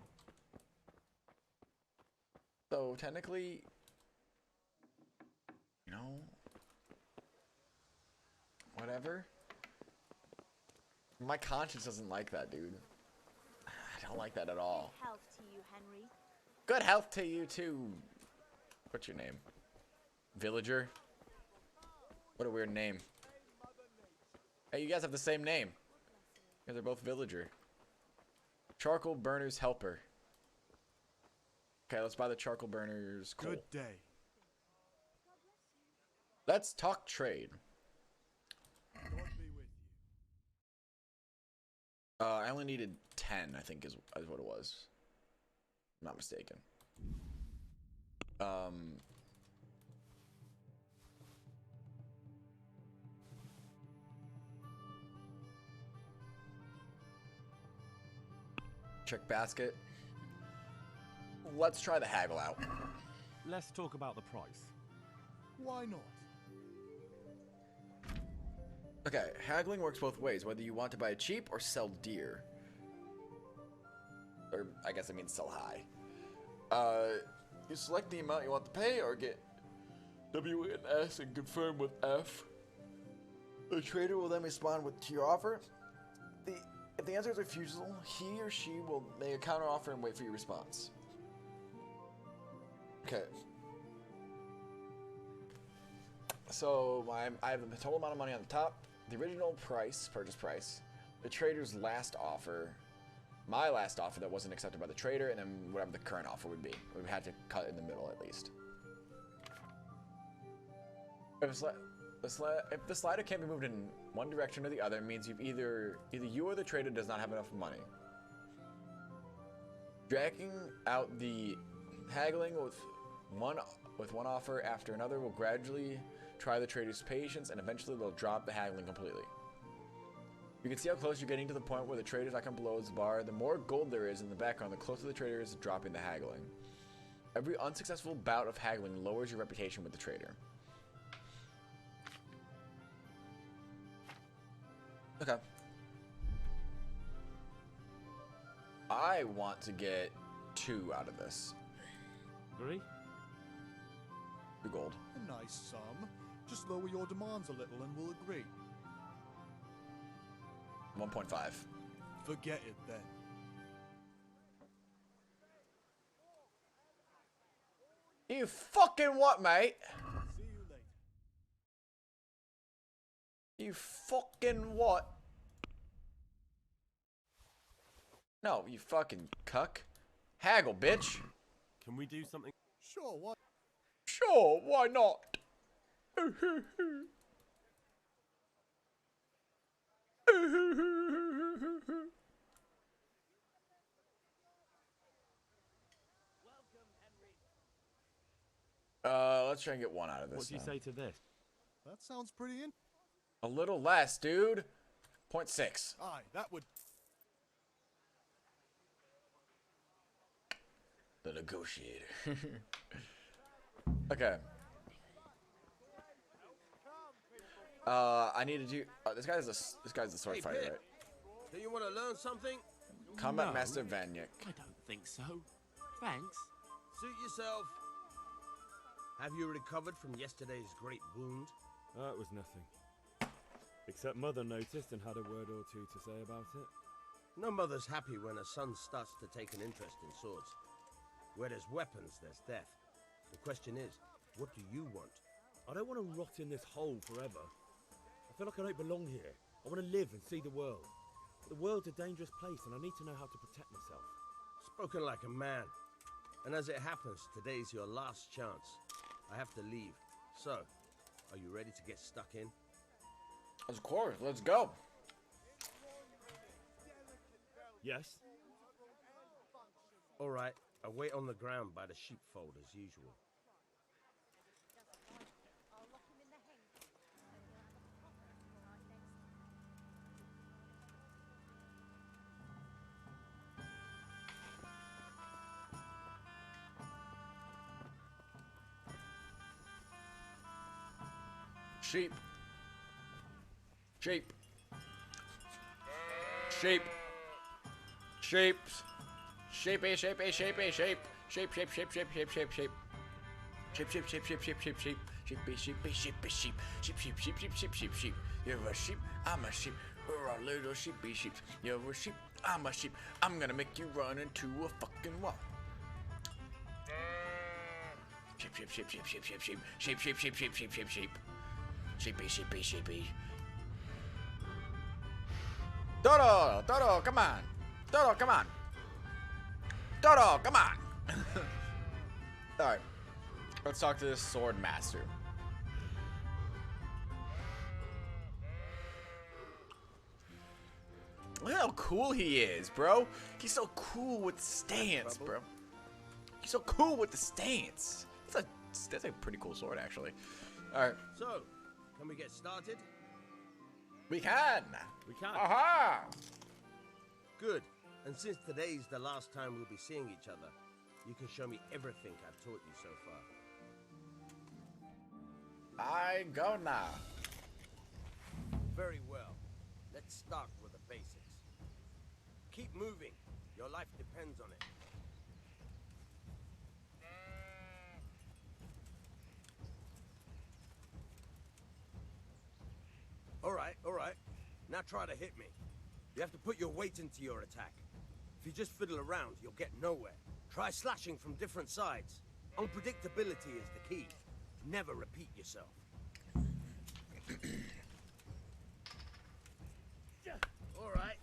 So, technically... You know... Whatever. My conscience doesn't like that, dude. I don't like that at all. Good health to you, Henry. Good health to you too. What's your name? Villager? What a weird name. Hey, you guys have the same name. You guys are both Villager. Charcoal Burner's Helper. Okay, let's buy the charcoal burner's coal. Good day. Let's talk trade. I only needed 10, I think is what it was. I'm not mistaken. Check basket. Let's try the haggle out. Let's talk about the price. Why not? Okay, haggling works both ways, whether you want to buy cheap or sell dear. Or, I guess it means sell high. You select the amount you want to pay or get W and S and confirm with F. The trader will then respond to your offer. If the answer is refusal, he or she will make a counter offer and wait for your response. Okay. So I have the total amount of money on the top, the original price, purchase price, the trader's last offer, my last offer that wasn't accepted by the trader, and then whatever the current offer would be. We had to cut in the middle at least. If the slider can't be moved in one direction or the other, it means either you or the trader does not have enough money. Dragging out the haggling with one offer after another will gradually try the trader's patience, and eventually they'll drop the haggling completely. You can see how close you're getting to the point where the trader's icon below the bar. The more gold there is in the background, the closer the trader is to dropping the haggling. Every unsuccessful bout of haggling lowers your reputation with the trader. Okay. I want to get 2 out of this. 3? 2 gold. A nice sum. Just lower your demands a little and we'll agree. 1.5. Forget it then. You fucking what, mate? See you later. You fucking what? No, you fucking cuck. Haggle, bitch. Can we do something? Sure, why? Sure, why not? Let's try and get 1 out of this. What do you say to this? That sounds pretty A little less, dude. 0.6. Aye, that would... The negotiator. Okay. I need to do. This guy's the sword fighter, Pip. right? Do you want to learn something? Combat No. Master Vanyek. I don't think so. Thanks. Suit yourself. Have you recovered from yesterday's great wound? That was nothing. Except Mother noticed and had a word or two to say about it. No mother's happy when a son starts to take an interest in swords. Where there's weapons, there's death. The question is, what do you want? I don't want to rot in this hole forever. I feel like I don't belong here. I want to live and see the world. But the world's a dangerous place and I need to know how to protect myself. Spoken like a man. And as it happens, today's your last chance. I have to leave. So, are you ready to get stuck in? Of course, let's go. Yes. All right, I'll wait on the ground by the sheepfold as usual. Sheep. Sheep. Sheep. Sheep. Sheepy, sheepy, sheepy, sheep. Sheep, sheep, sheep, sheep, sheep, sheep, sheep. Sheep, sheep, sheep, sheep, sheep, sheep, sheep. Sheepy, sheepy, sheepy, sheep. Sheep, sheep, sheep, sheep, sheep, sheep, sheep. You're a sheep, I'm a sheep. We're all little sheepy sheeps. You're a sheep, I'm a sheep. I'm gonna make you run into a fucking wall. Sheep, sheep, sheep, sheep, sheep, sheep, sheep. Sheep, sheep, sheep, sheep, sheep, sheep, sheep. Sheepy, sheepy, sheepy. Dodo, Dodo, come on. Dodo, come on. Dodo, come on. Alright. Let's talk to this sword master. Look how cool he is, bro. He's so cool with the stance, bro. He's so cool with the stance. That's a pretty cool sword, actually. Alright. So, can we get started? We can. We can. Aha! Good. And since today's the last time we'll be seeing each other, you can show me everything I've taught you so far. I go now. Very well. Let's start with the basics. Keep moving. Your life depends on it. Now try to hit me. You have to put your weight into your attack. If you just fiddle around, you'll get nowhere. Try slashing from different sides. Unpredictability is the key. Never repeat yourself. All right.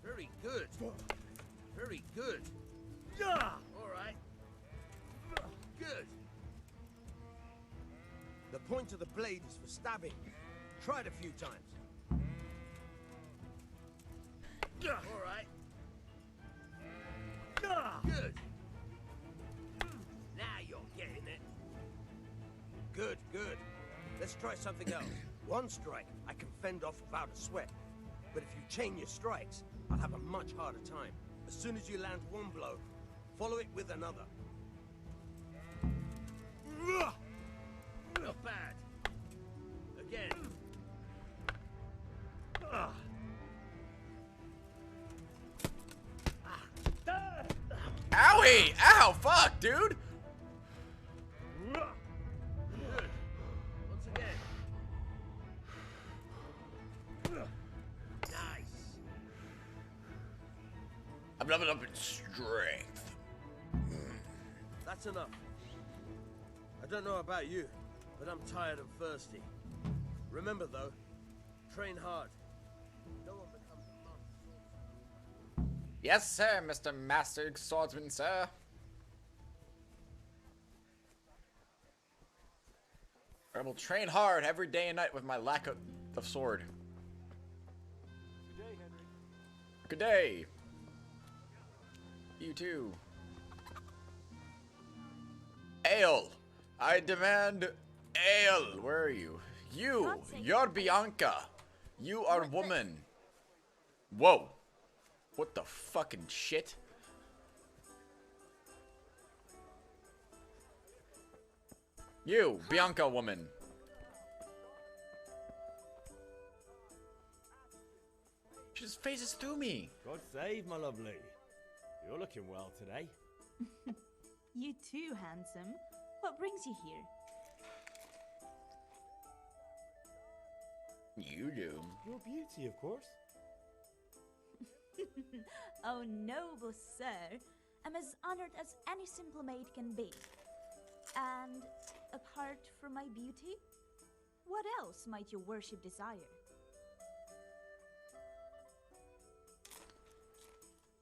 Very good. Very good. All right. Good. The point of the blade is for stabbing. Try it a few times. All right. Good. Now you're getting it. Good, good. Let's try something else. One strike I can fend off without a sweat. But if you chain your strikes, I'll have a much harder time. As soon as you land one blow, follow it with another. Not bad. Again. Owie! Ow! Fuck, dude! Good. Once again. Nice. I'm leveling up in strength. That's enough. I don't know about you, but I'm tired and thirsty. Remember though, train hard. No one becomes a monk. Yes, sir, Mr. Master Swordsman, sir. I will train hard every day and night with my lack of sword. Good day, Henry. Good day. You too. Ale. I demand ale. Where are you? You're Bianca. You are woman. Whoa. What the fucking shit? You, Bianca woman. She just phases through me. God save, my lovely. You're looking well today. You too, handsome. What brings you here? You do. Your beauty, of course. Oh, noble sir. I'm as honored as any simple maid can be. And apart from my beauty, what else might your worship desire?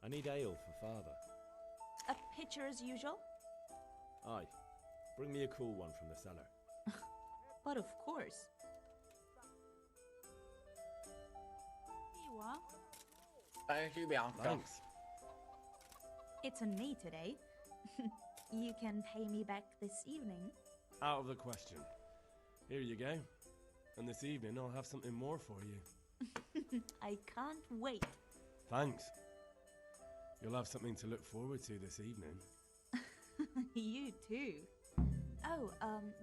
I need ale for father. A pitcher as usual? Aye. Bring me a cool one from the cellar. But of course. Here you are. Thank you, Bianca. Thanks. It's on me today. You can pay me back this evening. Out of the question. Here you go. And this evening I'll have something more for you. I can't wait. Thanks. You'll have something to look forward to this evening. You too. Oh,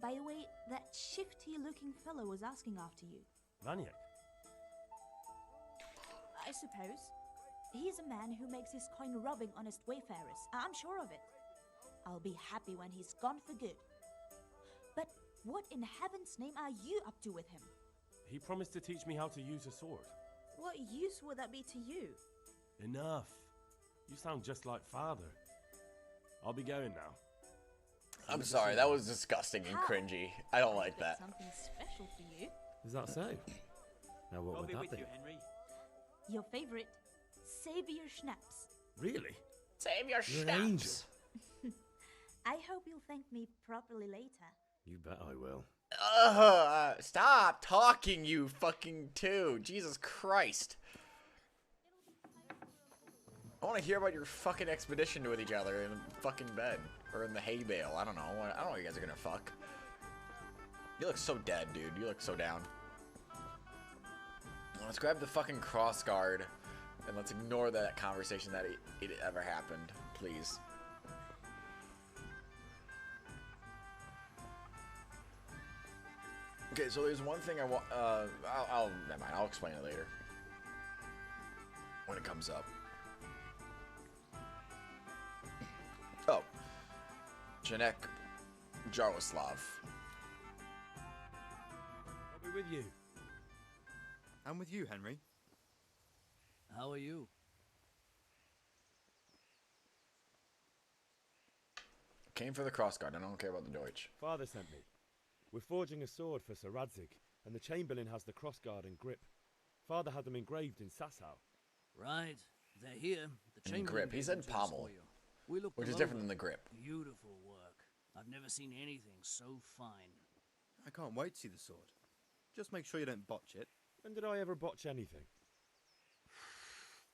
by the way, that shifty-looking fellow was asking after you. Vaniac? I suppose. He's a man who makes his coin robbing honest wayfarers. I'm sure of it. I'll be happy when he's gone for good. But what in heaven's name are you up to with him? He promised to teach me how to use a sword. What use would that be to you? Enough. You sound just like father. I'll be going now. I'm sorry, that was disgusting and cringy. I don't like that. Something special for you. Is that so? Now what I'll would be that with be? you, Henry. Your favorite, Savior Schnapps. Really? Save your You're an angel. I hope you'll thank me properly later. You bet I will. Stop talking, you fucking two. Jesus Christ. I want to hear about your fucking expedition with each other in fucking bed. Or in the hay bale. I don't know. I don't know what you guys are gonna fuck. You look so dead, dude. You look so down. Let's grab the fucking cross guard. And let's ignore that conversation that it ever happened. Please. Okay, so there's one thing I want. Never mind. I'll explain it later. When it comes up. Oh. Janek Jaroslav. I'll be with you. And with you, Henry. How are you? Came for the crossguard. I don't care about the Deutsch. Father sent me. We're forging a sword for Sir Radzig, and the Chamberlain has the crossguard and grip. Father had them engraved in Sasau. Right. They're here. The And Chamberlain grip. He gave said them to us pommel, for you. We looked which them is different over. than the grip. Beautiful work. I've never seen anything so fine. I can't wait to see the sword. Just make sure you don't botch it. When did I ever botch anything?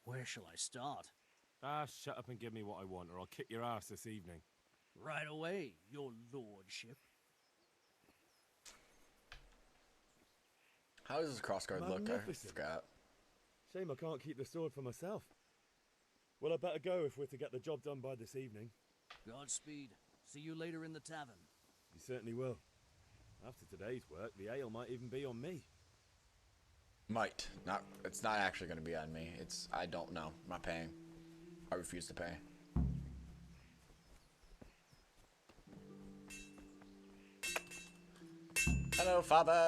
Where shall I start? Ah, shut up and give me what I want, or I'll kick your ass this evening. Right away, your lordship. How does this crossguard look? I Magnificent. forgot. Shame I can't keep the sword for myself. Well, I better go if we're to get the job done by this evening. Godspeed. See you later in the tavern. You certainly will. After today's work, the ale might even be on me. Might. Not. It's not actually going to be on me. It's. I don't know. I'm not paying. I refuse to pay. Hello, Father.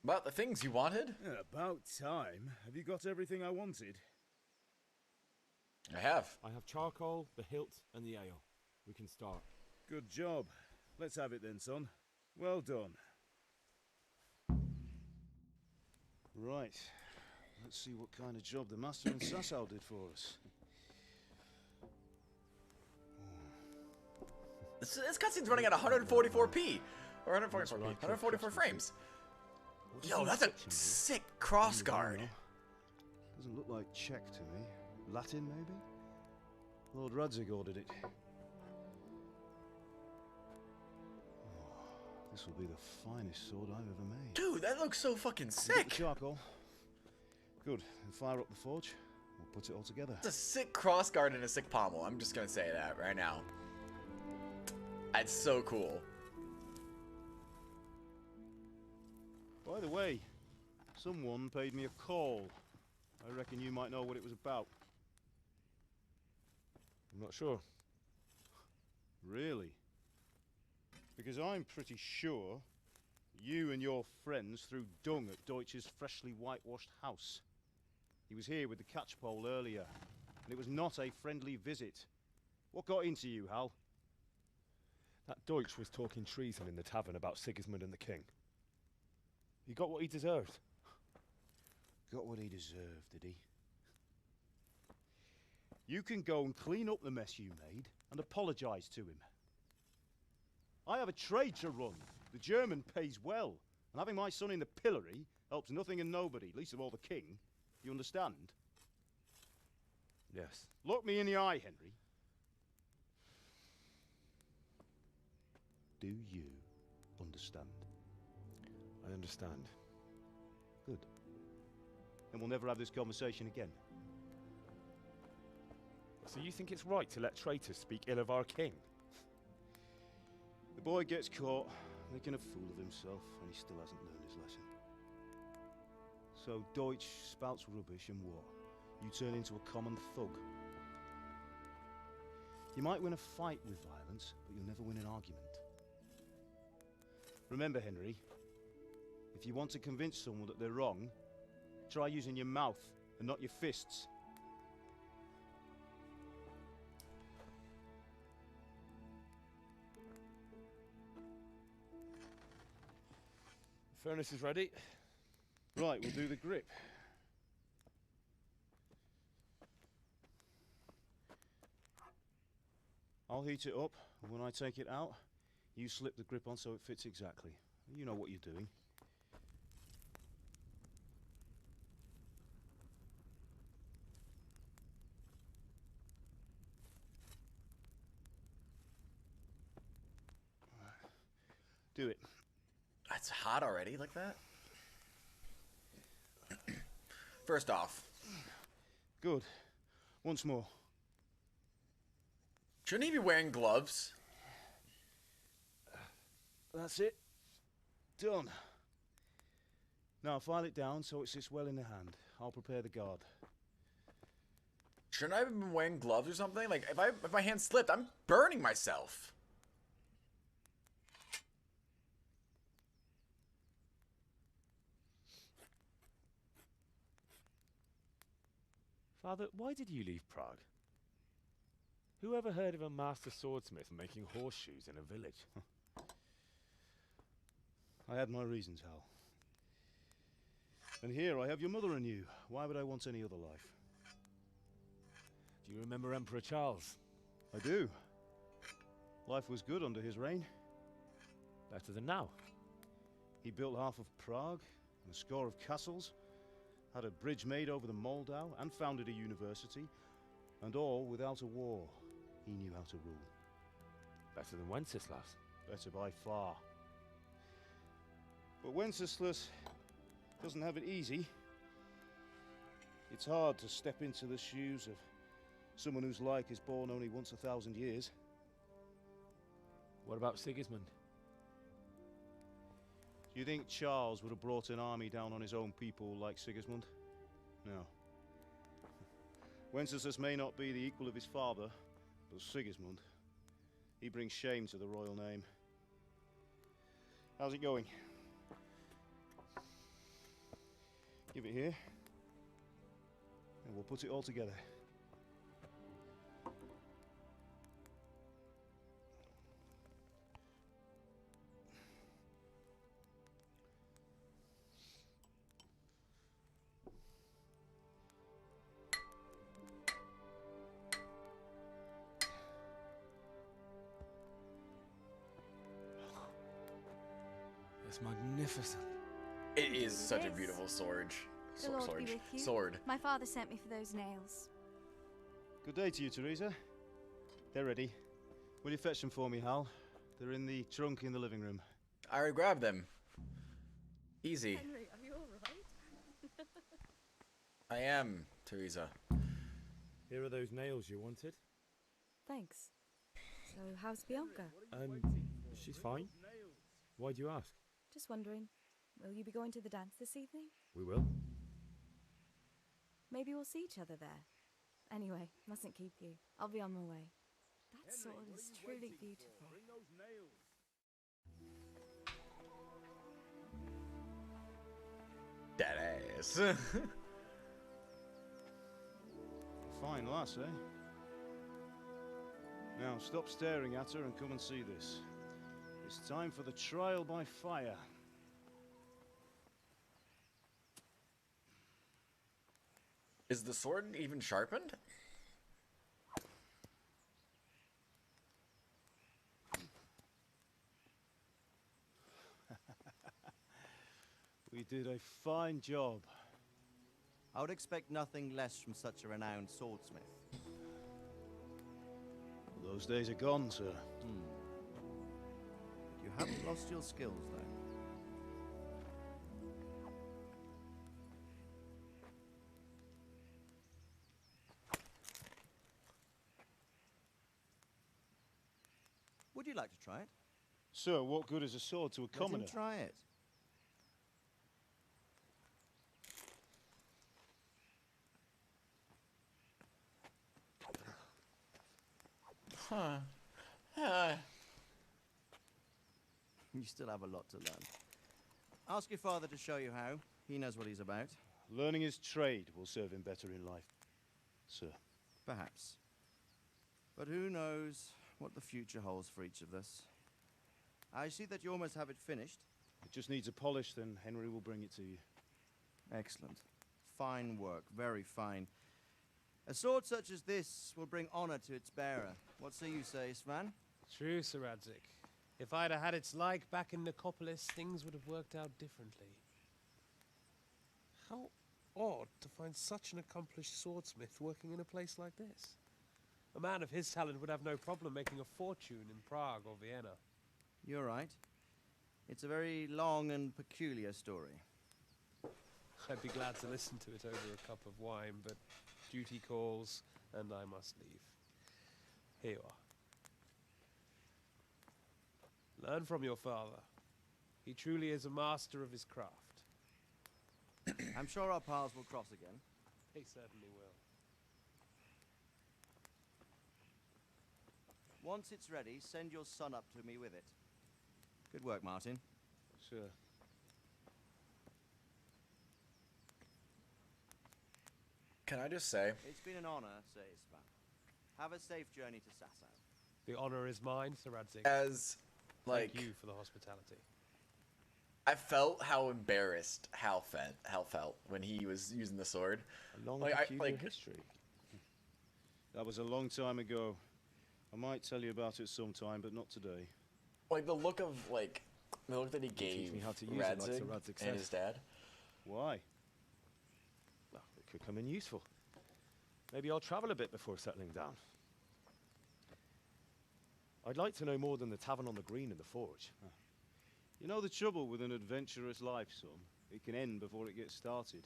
About the things you wanted? About time. Have you got everything I wanted? I have. I have charcoal, the hilt, and the ale. We can start. Good job. Let's have it then, son. Well done. Right. Let's see what kind of job the master in Sasau did for us. This cutscene's running at 144p. Or 144p. 144 frames. Yo, that's a sick crossguard. Doesn't look like Czech to me. Latin, maybe? Lord Radzig ordered it. This will be the finest sword I've ever made. Dude, that looks so fucking Get sick. the charcoal. Good. And fire up the forge. We'll put it all together. It's a sick crossguard and a sick pommel. I'm just gonna say that right now. That's so cool. By the way, someone paid me a call. I reckon you might know what it was about. I'm not sure. Really? Because I'm pretty sure you and your friends threw dung at Deutsch's freshly whitewashed house. He was here with the catchpole earlier, and it was not a friendly visit. What got into you, Hal? That Deutsch was talking treason in the tavern about Sigismund and the king. He got what he deserved. Got what he deserved, did he? You can go and clean up the mess you made and apologise to him. I have a trade to run. The German pays well, and having my son in the pillory helps nothing and nobody, least of all the king. You understand? Yes. Look me in the eye, Henry. Do you understand? I understand. Good. Then we'll never have this conversation again. So you think it's right to let traitors speak ill of our king? The boy gets caught, making a fool of himself, and he still hasn't learned his lesson. So Deutsch spouts rubbish, and what? You turn into a common thug. You might win a fight with violence, but you'll never win an argument. Remember, Henry, if you want to convince someone that they're wrong, try using your mouth and not your fists. The furnace is ready. Right, we'll do the grip. I'll heat it up, and when I take it out, you slip the grip on so it fits exactly. You know what you're doing. Do it. It's hot already like that? First off. Good. Once more. Shouldn't he be wearing gloves? That's it. Done. Now file it down so it sits well in the hand. I'll prepare the guard. Shouldn't I have been wearing gloves or something? Like, if my hand slipped, I'm burning myself. Father, why did you leave Prague? Who ever heard of a master swordsmith making horseshoes in a village? I had my reasons, Hal. And here I have your mother and you. Why would I want any other life? Do you remember Emperor Charles? I do. Life was good under his reign. Better than now. He built half of Prague, and a score of castles, had a bridge made over the Moldau, and founded a university, and all without a war. He knew how to rule. Better than Wenceslas. Better by far. But Wenceslas doesn't have it easy. It's hard to step into the shoes of someone whose like is born only once 1,000 years. What about Sigismund? Do you think Charles would have brought an army down on his own people like Sigismund? No. Wenceslas may not be the equal of his father, but Sigismund, he brings shame to the royal name. How's it going? Give it here, and we'll put it all together. It's magnificent. It is such a beautiful sword. The Lord be with you. Sword. My father sent me for those nails. Good day to you, Teresa. They're ready. Will you fetch them for me, Hal? They're in the trunk in the living room. I already grabbed them. Easy. Henry, are you alright? I am, Teresa. Here are those nails you wanted. Thanks. So, how's Bianca? She's fine. Why do you ask? Just wondering, will you be going to the dance this evening? We will. Maybe we'll see each other there. Anyway, mustn't keep you. I'll be on my way. That sword is truly beautiful. That ass. Fine lass, eh? Now, stop staring at her and come and see this. It's time for the trial by fire. Is the sword even sharpened? We did a fine job. I would expect nothing less from such a renowned swordsmith. Those days are gone, sir. You haven't lost your skills, though. Would you like to try it? Sir, what good is a sword to a commoner? Let him try it. You still have a lot to learn. Ask your father to show you how. He knows what he's about. Learning his trade will serve him better in life, sir. Perhaps. But who knows what the future holds for each of us. I see that you almost have it finished. It just needs a polish, then Henry will bring it to you. Excellent. Fine work, very fine. A sword such as this will bring honor to its bearer. What say you, Svan? True, Sir Radzig. If I'd have had its like back in Nicopolis, things would have worked out differently. How odd to find such an accomplished swordsmith working in a place like this. A man of his talent would have no problem making a fortune in Prague or Vienna. You're right. It's a very long and peculiar story. I'd be glad to listen to it over a cup of wine, but duty calls, and I must leave. Here you are. Learn from your father. He truly is a master of his craft. I'm sure our paths will cross again. They certainly will. Once it's ready, send your son up to me with it. Good work, Martin. Can I just say? It's been an honor, Sir Ispan. Have a safe journey to Sasau. The honor is mine, Sir Radzig. As, like... Thank you for the hospitality. I felt how embarrassed Hal felt when he was using the sword. A long like, peculiar history. That was a long time ago. I might tell you about it sometime, but not today. Like the look that he gave me how to use Radzig, it, like Sir Radzig and his dad. Why? Well, it could come in useful. Maybe I'll travel a bit before settling down. I'd like to know more than the tavern on the green and the forge. You know the trouble with an adventurous life, son? It can end before it gets started.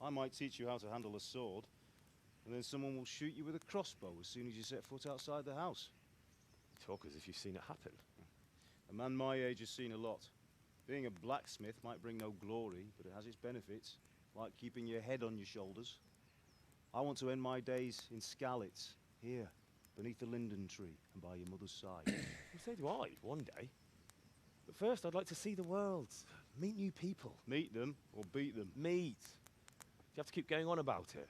I might teach you how to handle a sword, and then someone will shoot you with a crossbow as soon as you set foot outside the house. You talk as if you've seen it happen. A man my age has seen a lot. Being a blacksmith might bring no glory, but it has its benefits, like keeping your head on your shoulders. I want to end my days in Skalitz, here, beneath the linden tree and by your mother's side. Well, so do I, one day. But first, I'd like to see the world, meet new people. Meet them or beat them? Meet. You have to keep going on about it.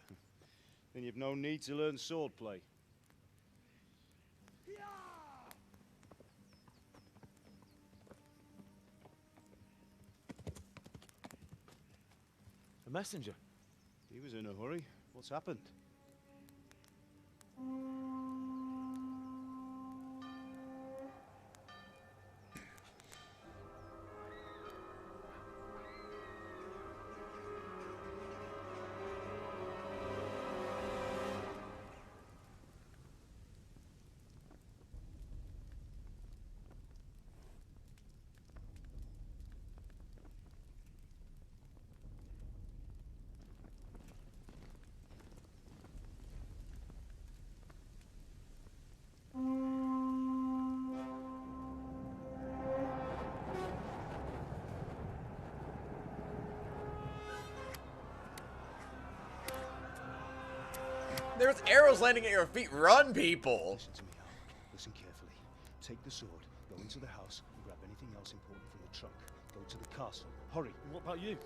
Then you've no need to learn swordplay. A messenger. He was in a hurry. What's happened? There's arrows landing at your feet. Run, people! Listen to me, Hal. Listen carefully. Take the sword, go into the house, and grab anything else important from the trunk. Go to the castle. Hurry. And what about you?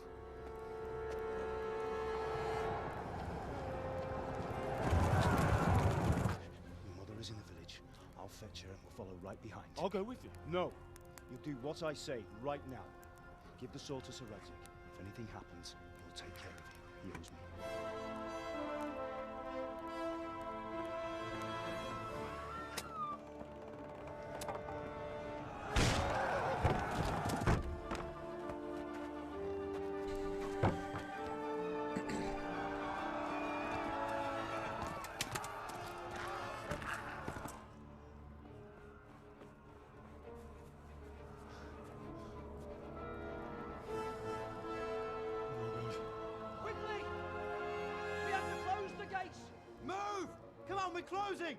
Your mother is in the village. I'll fetch her and we'll follow right behind. I'll go with you. No. You'll do what I say right now. Give the sword to Sir Radzig. If anything happens, he'll take care of you. He owes me. We're closing!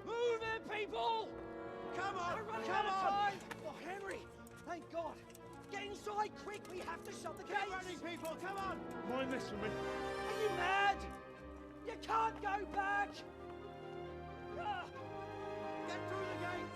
Move it, people! Come on! Come on! Oh, Henry! Thank God! Get inside, quick! We have to shut the gates! Get running, people! Come on! Mind this for me. Are you mad? You can't go back! Get through the gates!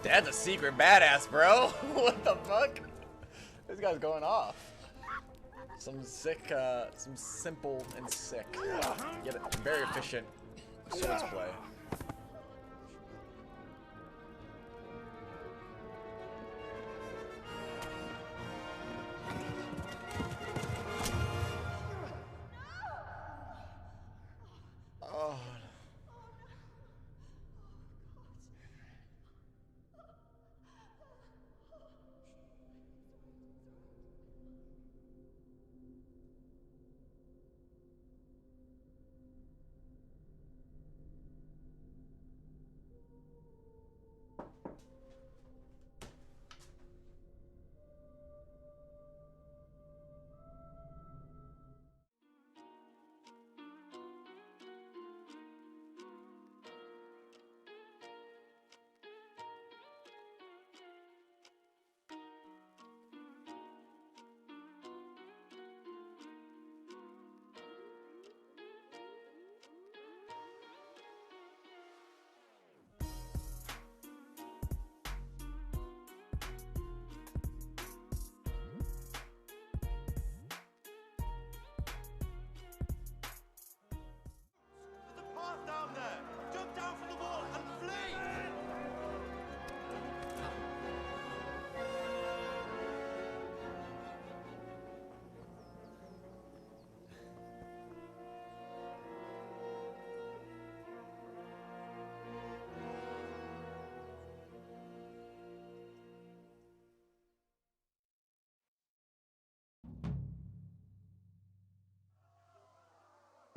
Dad's a secret badass, bro. What the fuck? This guy's going off. Some sick, some simple and sick, yet very efficient swords play.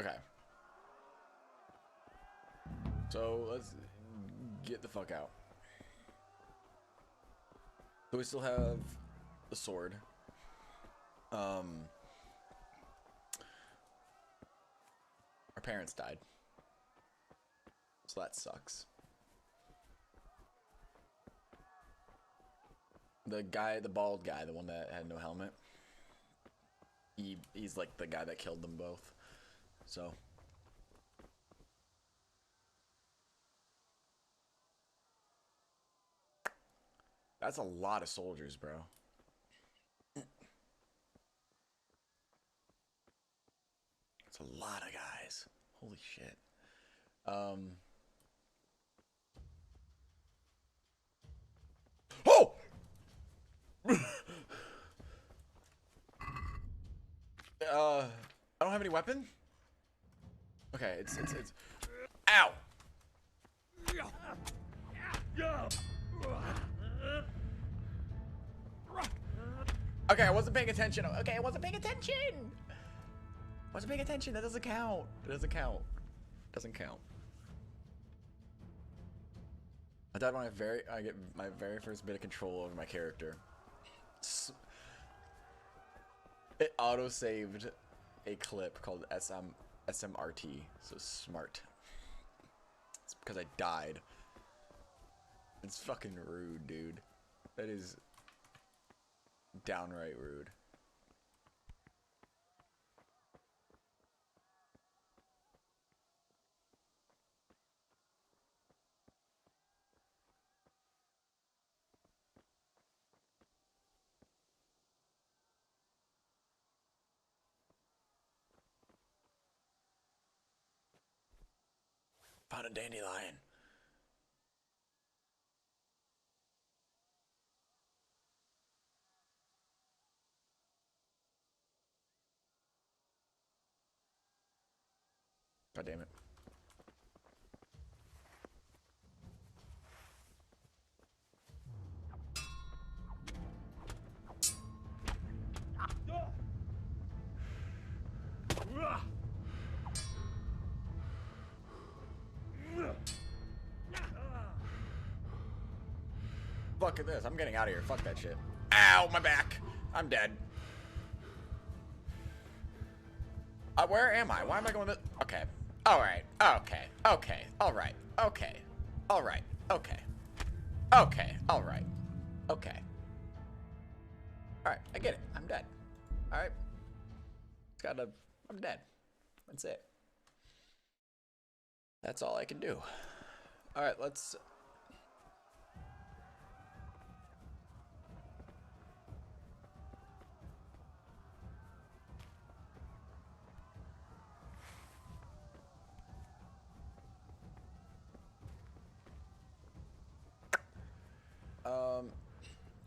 Okay. So let's get the fuck out. So we still have the sword. Our parents died. So that sucks. The guy, the bald guy, the one that had no helmet. He's like the guy that killed them both. So that's a lot of soldiers, bro. That's a lot of guys. Holy shit. Oh! I don't have any weapon? Okay, it's ow! Okay, I wasn't paying attention. Okay, I wasn't paying attention. Wasn't paying attention. That doesn't count. It doesn't count. Doesn't count. I died when I get my very first bit of control over my character. It auto-saved a clip called SMRT, so smart. It's because I died. It's fucking rude, dude. That is downright rude. Found a dandelion. God damn it. Fuck at this. I'm getting out of here. Fuck that shit. Ow, my back. I'm dead. Where am I? Why am I going this? Okay. Alright. Okay. Okay. Alright. Okay. Alright. Okay. Okay. Alright. Okay. Alright. I get it. I'm dead. Alright. I'm dead. That's it. That's all I can do. Alright, let's...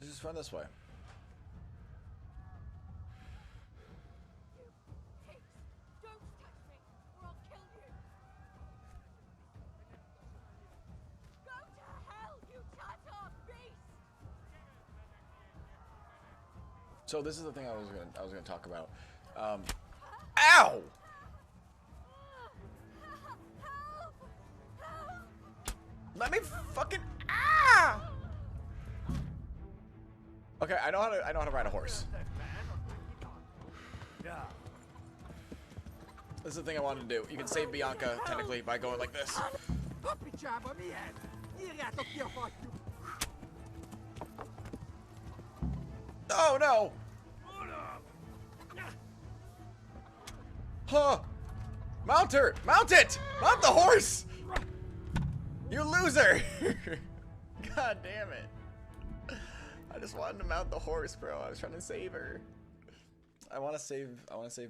Let's just run this way. So this is the thing I was gonna talk about. Ow! Let me fucking Okay, I know how to ride a horse. This is the thing I wanted to do. You can save Bianca technically by going like this. Oh no! Huh! Mount her! Mount it! Mount the horse! You loser! God damn it. I just wanted to mount the horse, bro. I was trying to save her. I want to save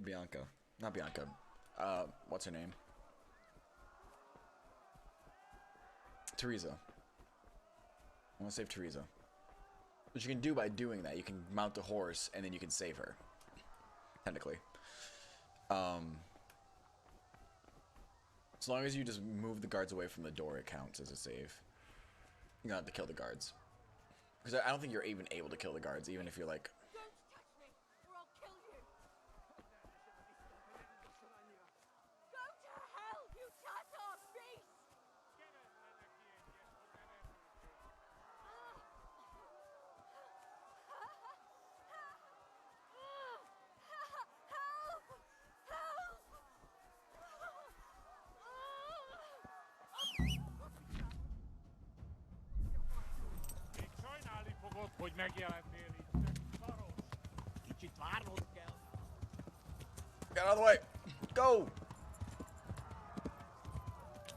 Bianca. Not Bianca. What's her name? Teresa. I want to save Teresa. Which you can do by doing that. You can mount the horse and then you can save her. Technically. As long as you just move the guards away from the door, it counts as a save. You don't have to kill the guards. Because I don't think you're even able to kill the guards, even if you're like... Get out of the way. Go.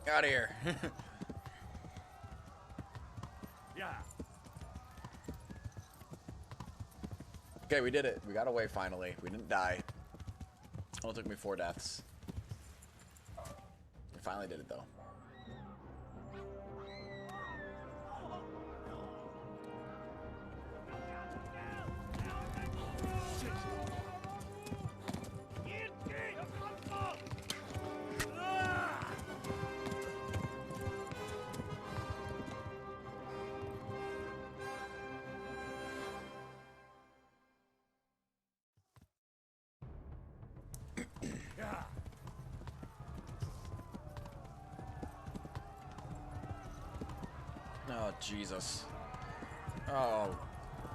Get out of here. Yeah. Okay, we did it. We got away finally. We didn't die. Only took me 4 deaths. We finally did it though. Oh, Jesus. Oh,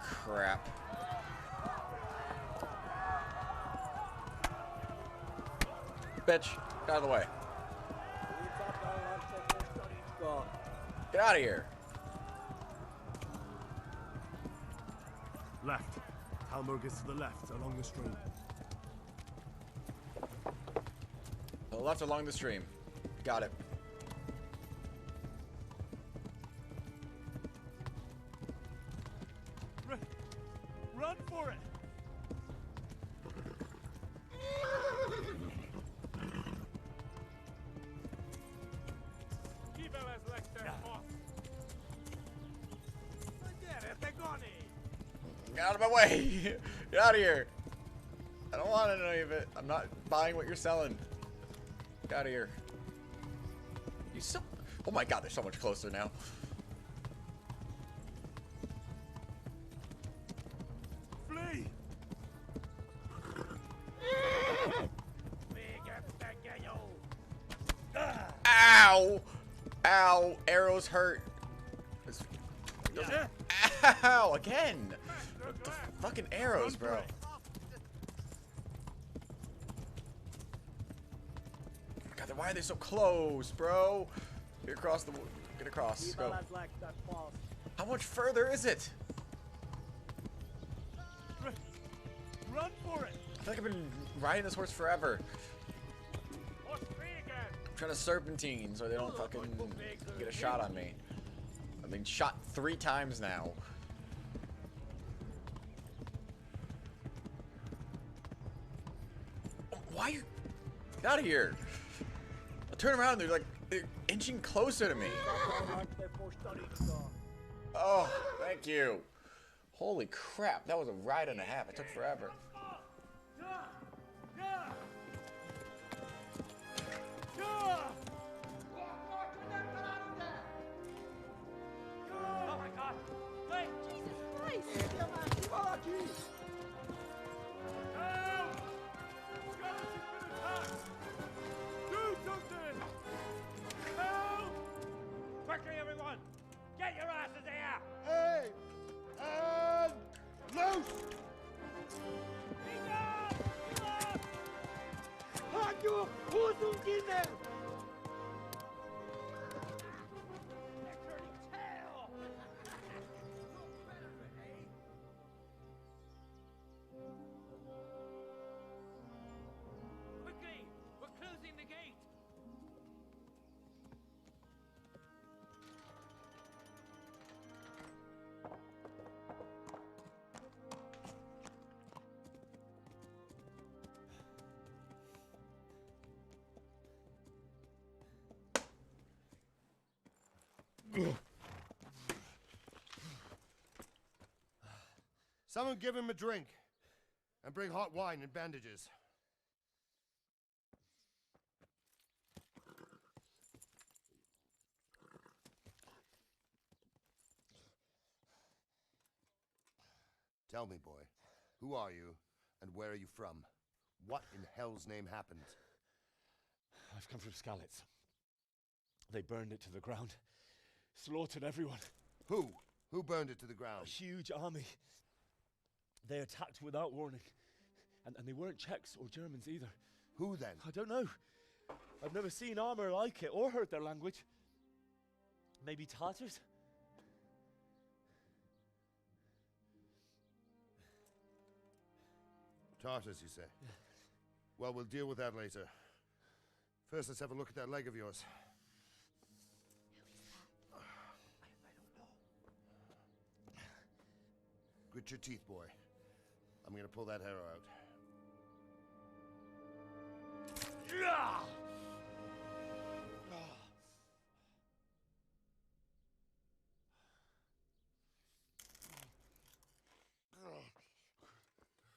crap. Bitch, get out of the way. Get out of here. Left. Talmurg is to the left, along the stream. To the left along the stream. Got it. Run for it! Get out of my way! Get out of here! I don't want any of it. I'm not buying what you're selling. Get out of here. You so... Oh my god, they're so much closer now. Flee! Ow! Ow! Arrows hurt. Ow! Again! The fucking arrows, bro. God, why are they so close, bro? Get across the... Get across. Go. How much further is it? Run for it! I feel like I've been riding this horse forever. I'm trying to serpentine so they don't fucking get a shot on me. I've been shot 3 times now. Why you... Get out of here. I turn around, they're inching closer to me. Oh, thank you. Holy crap, that was a ride and a half. It took forever. Oh my god! Wait! Jesus Christ! Do something! Help! Quickly, everyone! Get your asses here! Hey! And loose! Haku! Who's in there? Quickly! We're closing the gate! Someone give him a drink. And bring hot wine and bandages. Tell me, boy, who are you, and where are you from? What in hell's name happened? I've come from Skalitz. They burned it to the ground. Slaughtered everyone. Who? Who burned it to the ground? A huge army. They attacked without warning. And they weren't Czechs or Germans either. Who then? I don't know. I've never seen armor like it or heard their language. Maybe Tatars? Tartars, you say? Well, we'll deal with that later. First, let's have a look at that leg of yours. Grit your teeth, boy. I'm gonna pull that hair out.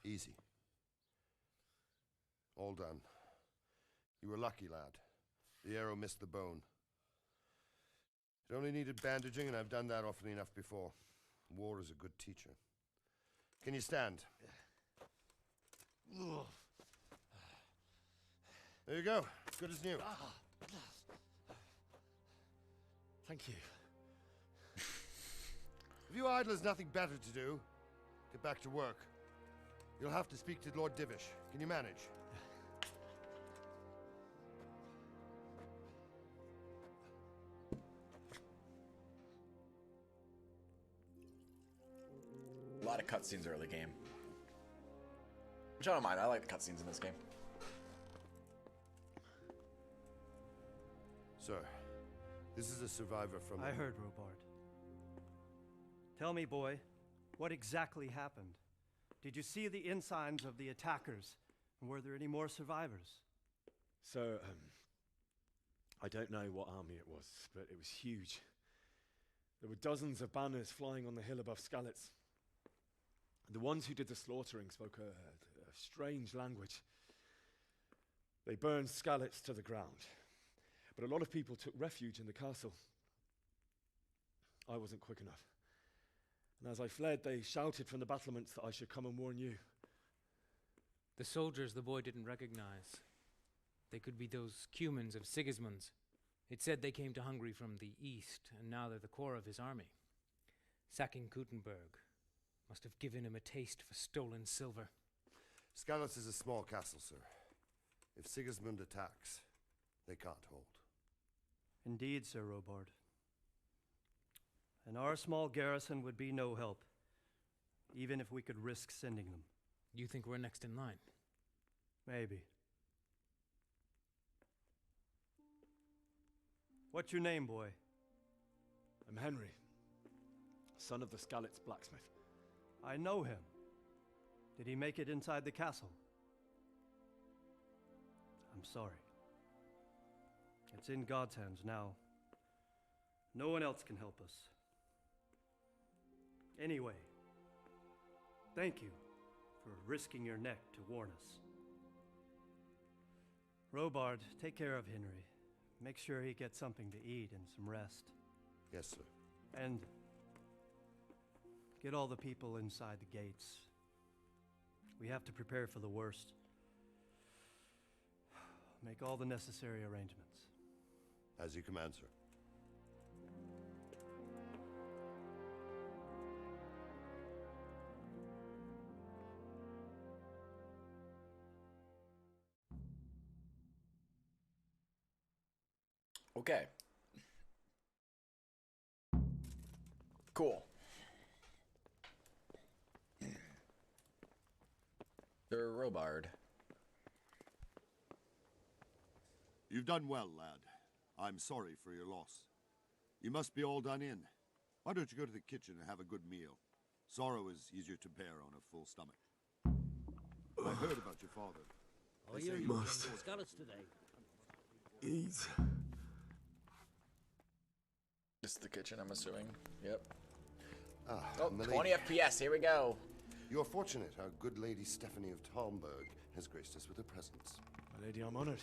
Easy. All done. You were lucky, lad. The arrow missed the bone. It only needed bandaging, and I've done that often enough before. War is a good teacher. Can you stand? There you go. Good as new. Thank you. If you idlers nothing better to do, get back to work. You'll have to speak to Lord Divish. Can you manage? A lot of cutscenes early game. Which I don't mind. I like the cutscenes in this game. Sir, this is a survivor from... I heard, Robard. Tell me, boy, what exactly happened? Did you see the ensigns of the attackers? And were there any more survivors? So, I don't know what army it was, but it was huge. There were dozens of banners flying on the hill above Skalitz. The ones who did the slaughtering spoke a strange language. They burned Skalitz to the ground, but a lot of people took refuge in the castle. I wasn't quick enough. And as I fled, they shouted from the battlements that I should come and warn you. The soldiers the boy didn't recognize. They could be those Cumans of Sigismund's. It said they came to Hungary from the east, and now they're the core of his army. Sacking Kuttenberg must have given him a taste for stolen silver. Skalitz is a small castle, sir. If Sigismund attacks, they can't hold. Indeed, Sir Robard. And our small garrison would be no help, even if we could risk sending them. You think we're next in line? Maybe. What's your name, boy? I'm Henry, son of the Skalitz blacksmith. I know him. Did he make it inside the castle? I'm sorry. It's in God's hands now. No one else can help us. Anyway, thank you for risking your neck to warn us. Robard, take care of Henry. Make sure he gets something to eat and some rest. Yes, sir. And get all the people inside the gates. We have to prepare for the worst. Make all the necessary arrangements. As you command, sir. Okay. Cool. Sir Robard. You've done well, lad. I'm sorry for your loss. You must be all done in. Why don't you go to the kitchen and have a good meal? Sorrow is easier to bear on a full stomach. I heard about your father. Oh, you must. Skalitz today. Eat. This is the kitchen, I'm assuming. Yep. Ah, oh, milady. 20 FPS, here we go. You're fortunate. Our good lady Stephanie of Talmberg has graced us with her presence. My lady, I'm honored.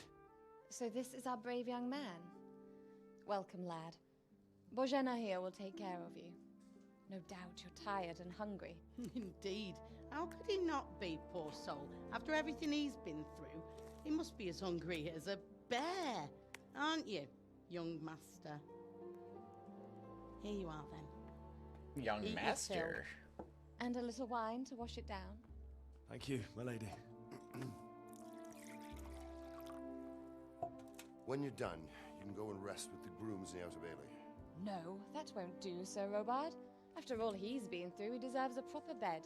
So this is our brave young man. Welcome, lad. Bozhena here will take care of you. No doubt you're tired and hungry. Indeed. How could he not be, poor soul? After everything he's been through, he must be as hungry as a bear, aren't you, young master? Here you are, then. Young Eat your master. fill. And a little wine to wash it down. Thank you, my lady. When you're done, you can go and rest with the grooms in the Outer Bailey. No, that won't do, Sir Robard. After all he's been through, he deserves a proper bed.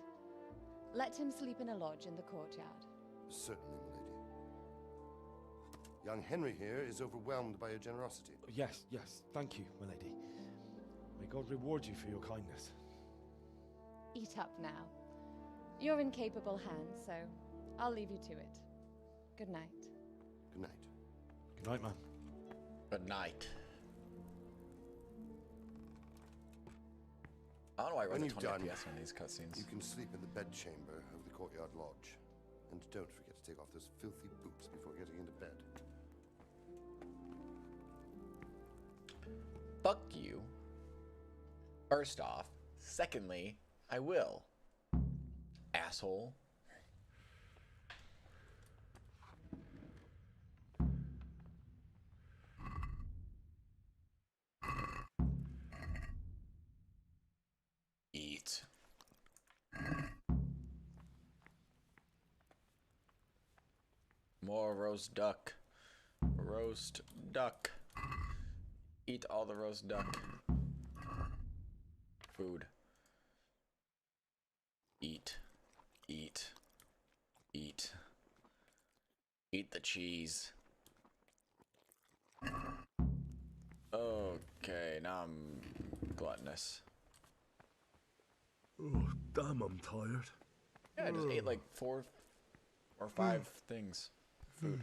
Let him sleep in a lodge in the courtyard. Certainly, milady. Young Henry here is overwhelmed by your generosity. Yes, yes, thank you, my lady. May God reward you for your kindness. Eat up now. You're in capable hands, so I'll leave you to it. Good night. Good night. Good night, man. Good night. I don't know why I When run you've 20 done, FPS on these cutscenes. you can sleep in the bedchamber of the courtyard lodge. And don't forget to take off those filthy boots before getting into bed. Fuck you. First off. Secondly, I will. Asshole. Eat. More roast duck. Roast duck. Eat all the roast duck. Food. Eat. Eat. Eat. Eat the cheese. Okay, now I'm gluttonous. Oh, damn, I'm tired. Yeah, I just ate like 4 or 5 things. Food.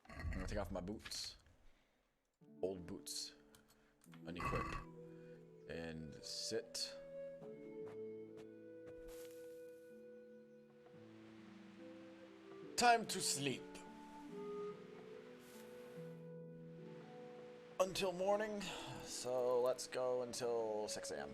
I'm gonna take off my boots. Old boots. Unequip. And sit. Time to sleep. Until morning, so let's go until 6 a.m.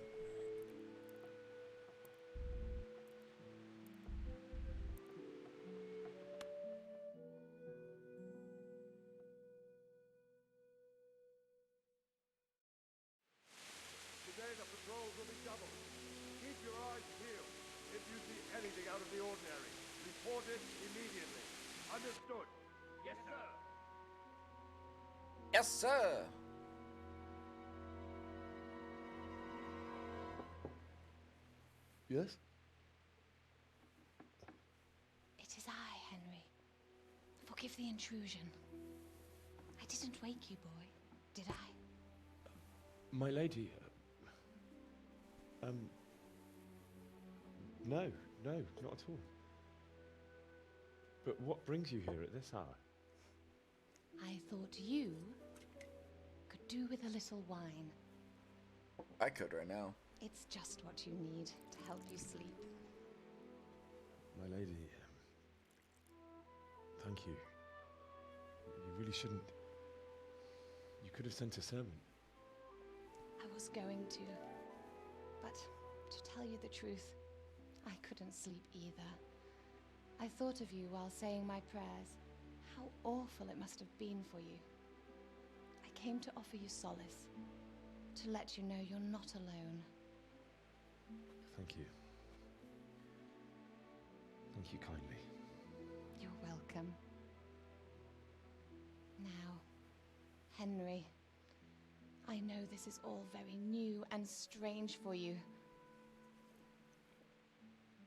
Today the patrols will be doubled. Keep your eyes peeled. If you see anything out of the ordinary, report it immediately. Understood? Yes, sir. Yes, sir. Yes? It is I, Henry. Forgive the intrusion. I didn't wake you, boy, did I? My lady, no, not at all. But what brings you here at this hour? I thought you could do with a little wine. I could right now. It's just what you need to help you sleep. My lady, thank you. You really shouldn't. You could have sent a servant. I was going to, but to tell you the truth, I couldn't sleep either. I thought of you while saying my prayers. How awful it must have been for you. I came to offer you solace, to let you know you're not alone. Thank you. Thank you kindly. You're welcome. Now, Henry, I know this is all very new and strange for you.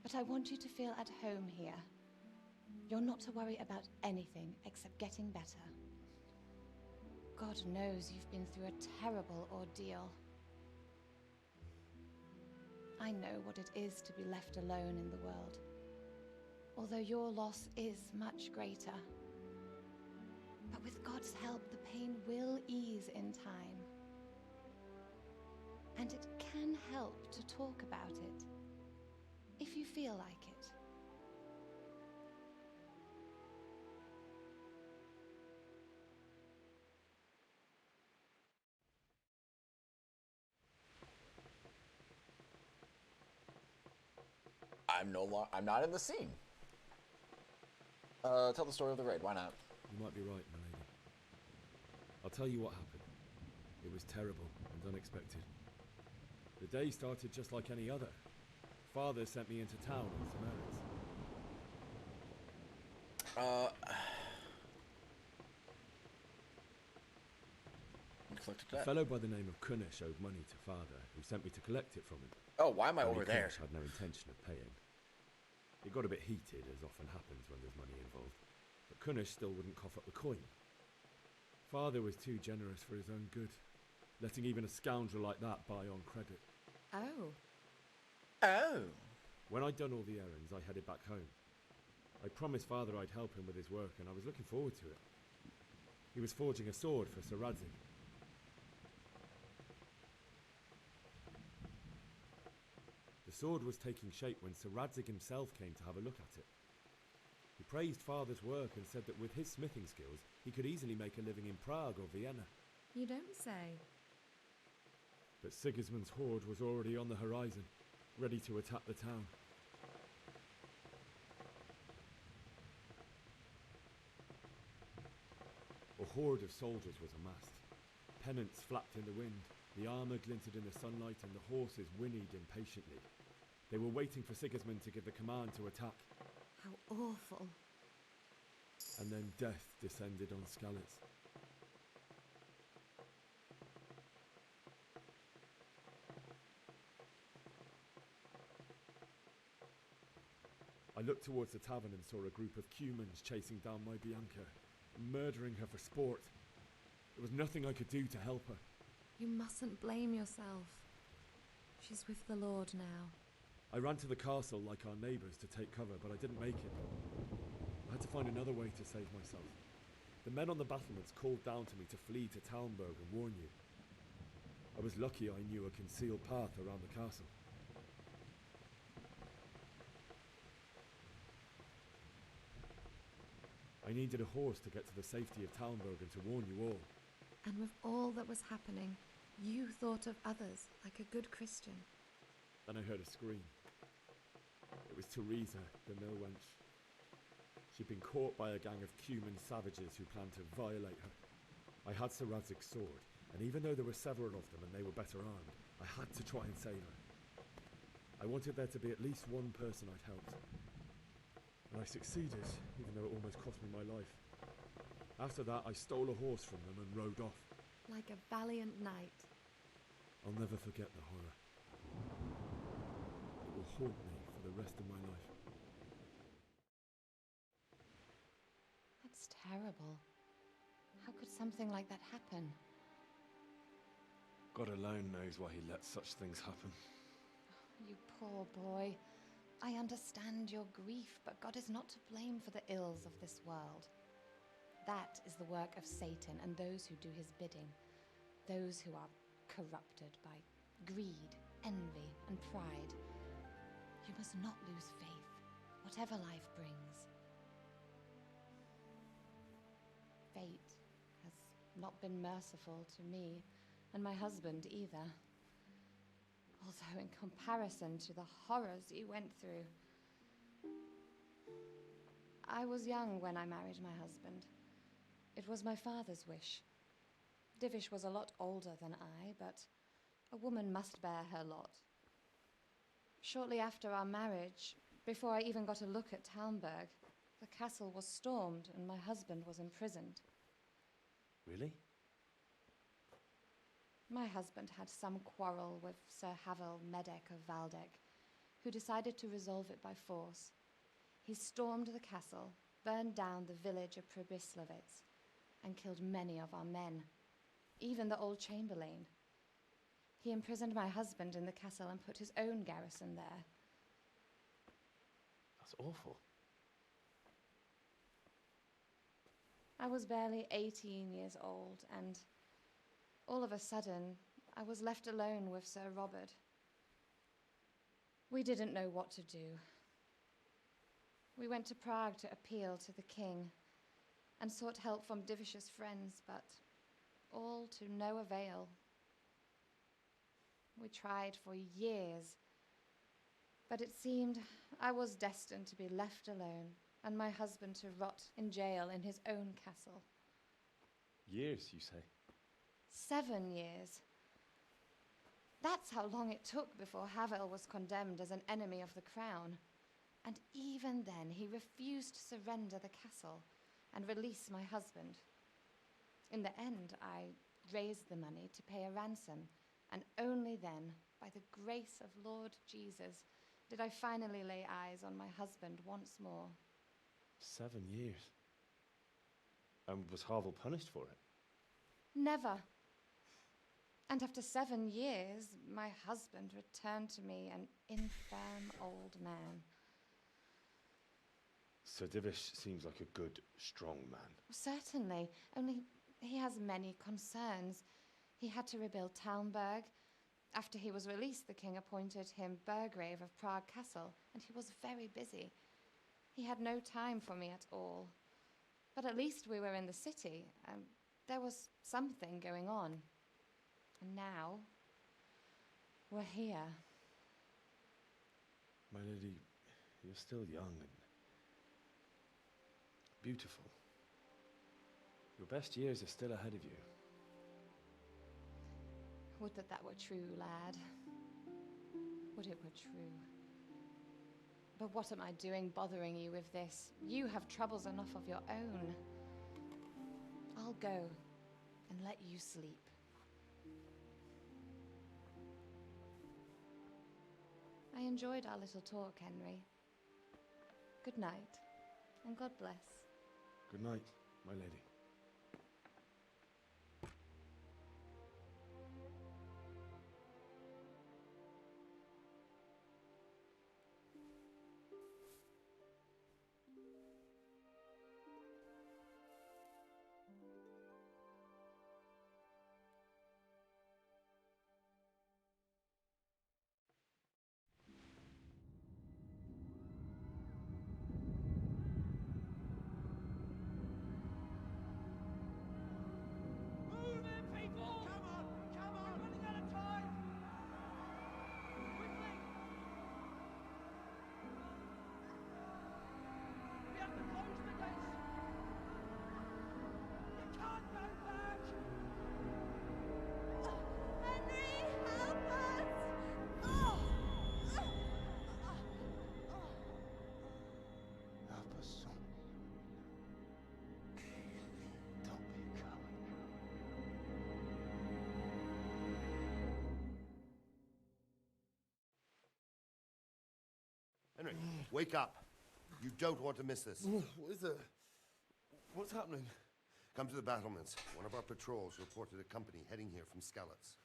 But I want you to feel at home here. You're not to worry about anything except getting better. God knows you've been through a terrible ordeal. I know what it is to be left alone in the world, although your loss is much greater. But with God's help, the pain will ease in time. And it can help to talk about it, if you feel like it. I'm not in the scene. Tell the story of the raid. Why not? You might be right, my lady. I'll tell you what happened. It was terrible and unexpected. The day started just like any other. Father sent me into town on some errands. inflicted A debt. fellow by the name of Kunesh owed money to father, who sent me to collect it from him. Oh, why am I over there? Kunesh had no intention of paying. It got a bit heated, as often happens when there's money involved, but Kunesh still wouldn't cough up the coin. Father was too generous for his own good, letting even a scoundrel like that buy on credit. Oh. Oh. When I'd done all the errands, I headed back home. I promised Father I'd help him with his work, and I was looking forward to it. He was forging a sword for Sir Radzig. The sword was taking shape when Sir Radzig himself came to have a look at it. He praised Father's work and said that with his smithing skills, he could easily make a living in Prague or Vienna. You don't say. But Sigismund's horde was already on the horizon, ready to attack the town. A horde of soldiers was amassed. Pennants flapped in the wind, the armour glinted in the sunlight, and the horses whinnied impatiently. They were waiting for Sigismund to give the command to attack. How awful. And then death descended on Skalitz. I looked towards the tavern and saw a group of Cumans chasing down my Bianca, murdering her for sport. There was nothing I could do to help her. You mustn't blame yourself. She's with the Lord now. I ran to the castle like our neighbours to take cover, but I didn't make it. I had to find another way to save myself. The men on the battlements called down to me to flee to Talmberg and warn you. I was lucky I knew a concealed path around the castle. I needed a horse to get to the safety of Talmberg and to warn you all. And with all that was happening, you thought of others like a good Christian. Then I heard a scream. It was Teresa, the mill wench. She'd been caught by a gang of Cuman savages who planned to violate her. I had Sir Radzig's sword, and even though there were several of them and they were better armed, I had to try and save her. I wanted there to be at least one person I'd helped. And I succeeded, even though it almost cost me my life. After that, I stole a horse from them and rode off. Like a valiant knight. I'll never forget the horror. It will haunt me for the rest of my life. That's terrible. How could something like that happen? God alone knows why he lets such things happen. You poor boy. I understand your grief, but God is not to blame for the ills of this world. That is the work of Satan and those who do his bidding. Those who are corrupted by greed, envy, and pride. You must not lose faith, whatever life brings. Fate has not been merciful to me, and my husband either. Although in comparison to the horrors you went through. I was young when I married my husband. It was my father's wish. Divish was a lot older than I, but a woman must bear her lot. Shortly after our marriage, before I even got a look at Talmberg, the castle was stormed and my husband was imprisoned. Really? My husband had some quarrel with Sir Havel Medek of Valdek, who decided to resolve it by force. He stormed the castle, burned down the village of Pribyslavitz, and killed many of our men, even the old chamberlain. He imprisoned my husband in the castle and put his own garrison there. That's awful. I was barely 18 years old, and all of a sudden, I was left alone with Sir Robert. We didn't know what to do. We went to Prague to appeal to the king and sought help from Divish's friends, but all to no avail. We tried for years, but it seemed I was destined to be left alone and my husband to rot in jail in his own castle. Years, you say? 7 years. That's how long it took before Havel was condemned as an enemy of the crown. And even then, he refused to surrender the castle and release my husband. In the end, I raised the money to pay a ransom, and only then, by the grace of Lord Jesus, did I finally lay eyes on my husband once more. 7 years. And was Harville punished for it? Never. And after 7 years, my husband returned to me an infirm old man. Sir Divish seems like a good, strong man. Certainly, only he has many concerns. He had to rebuild Talmberg. After he was released, the king appointed him Burgrave of Prague Castle, and he was very busy. He had no time for me at all. But at least we were in the city, and there was something going on. And now, we're here. My lady, you're still young and beautiful. Your best years are still ahead of you. Would that that were true, lad. Would it were true. But what am I doing bothering you with this? You have troubles enough of your own. I'll go and let you sleep. I enjoyed our little talk, Henry. Good night, and God bless. Good night, my lady. Henry, wake up. You don't want to miss this. What is it? What's happening? Come to the battlements. One of our patrols reported a company heading here from Skalitz.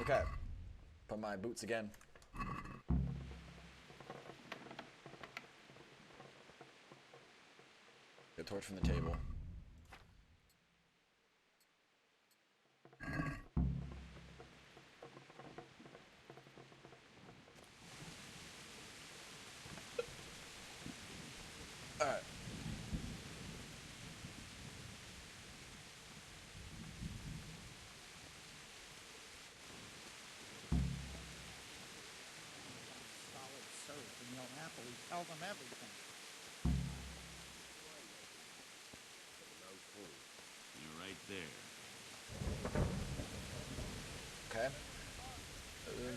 Okay. Put my boots again. Get a torch from the table. Alright. Solid serve, and you'll happily tell them everything. You're right there. Okay.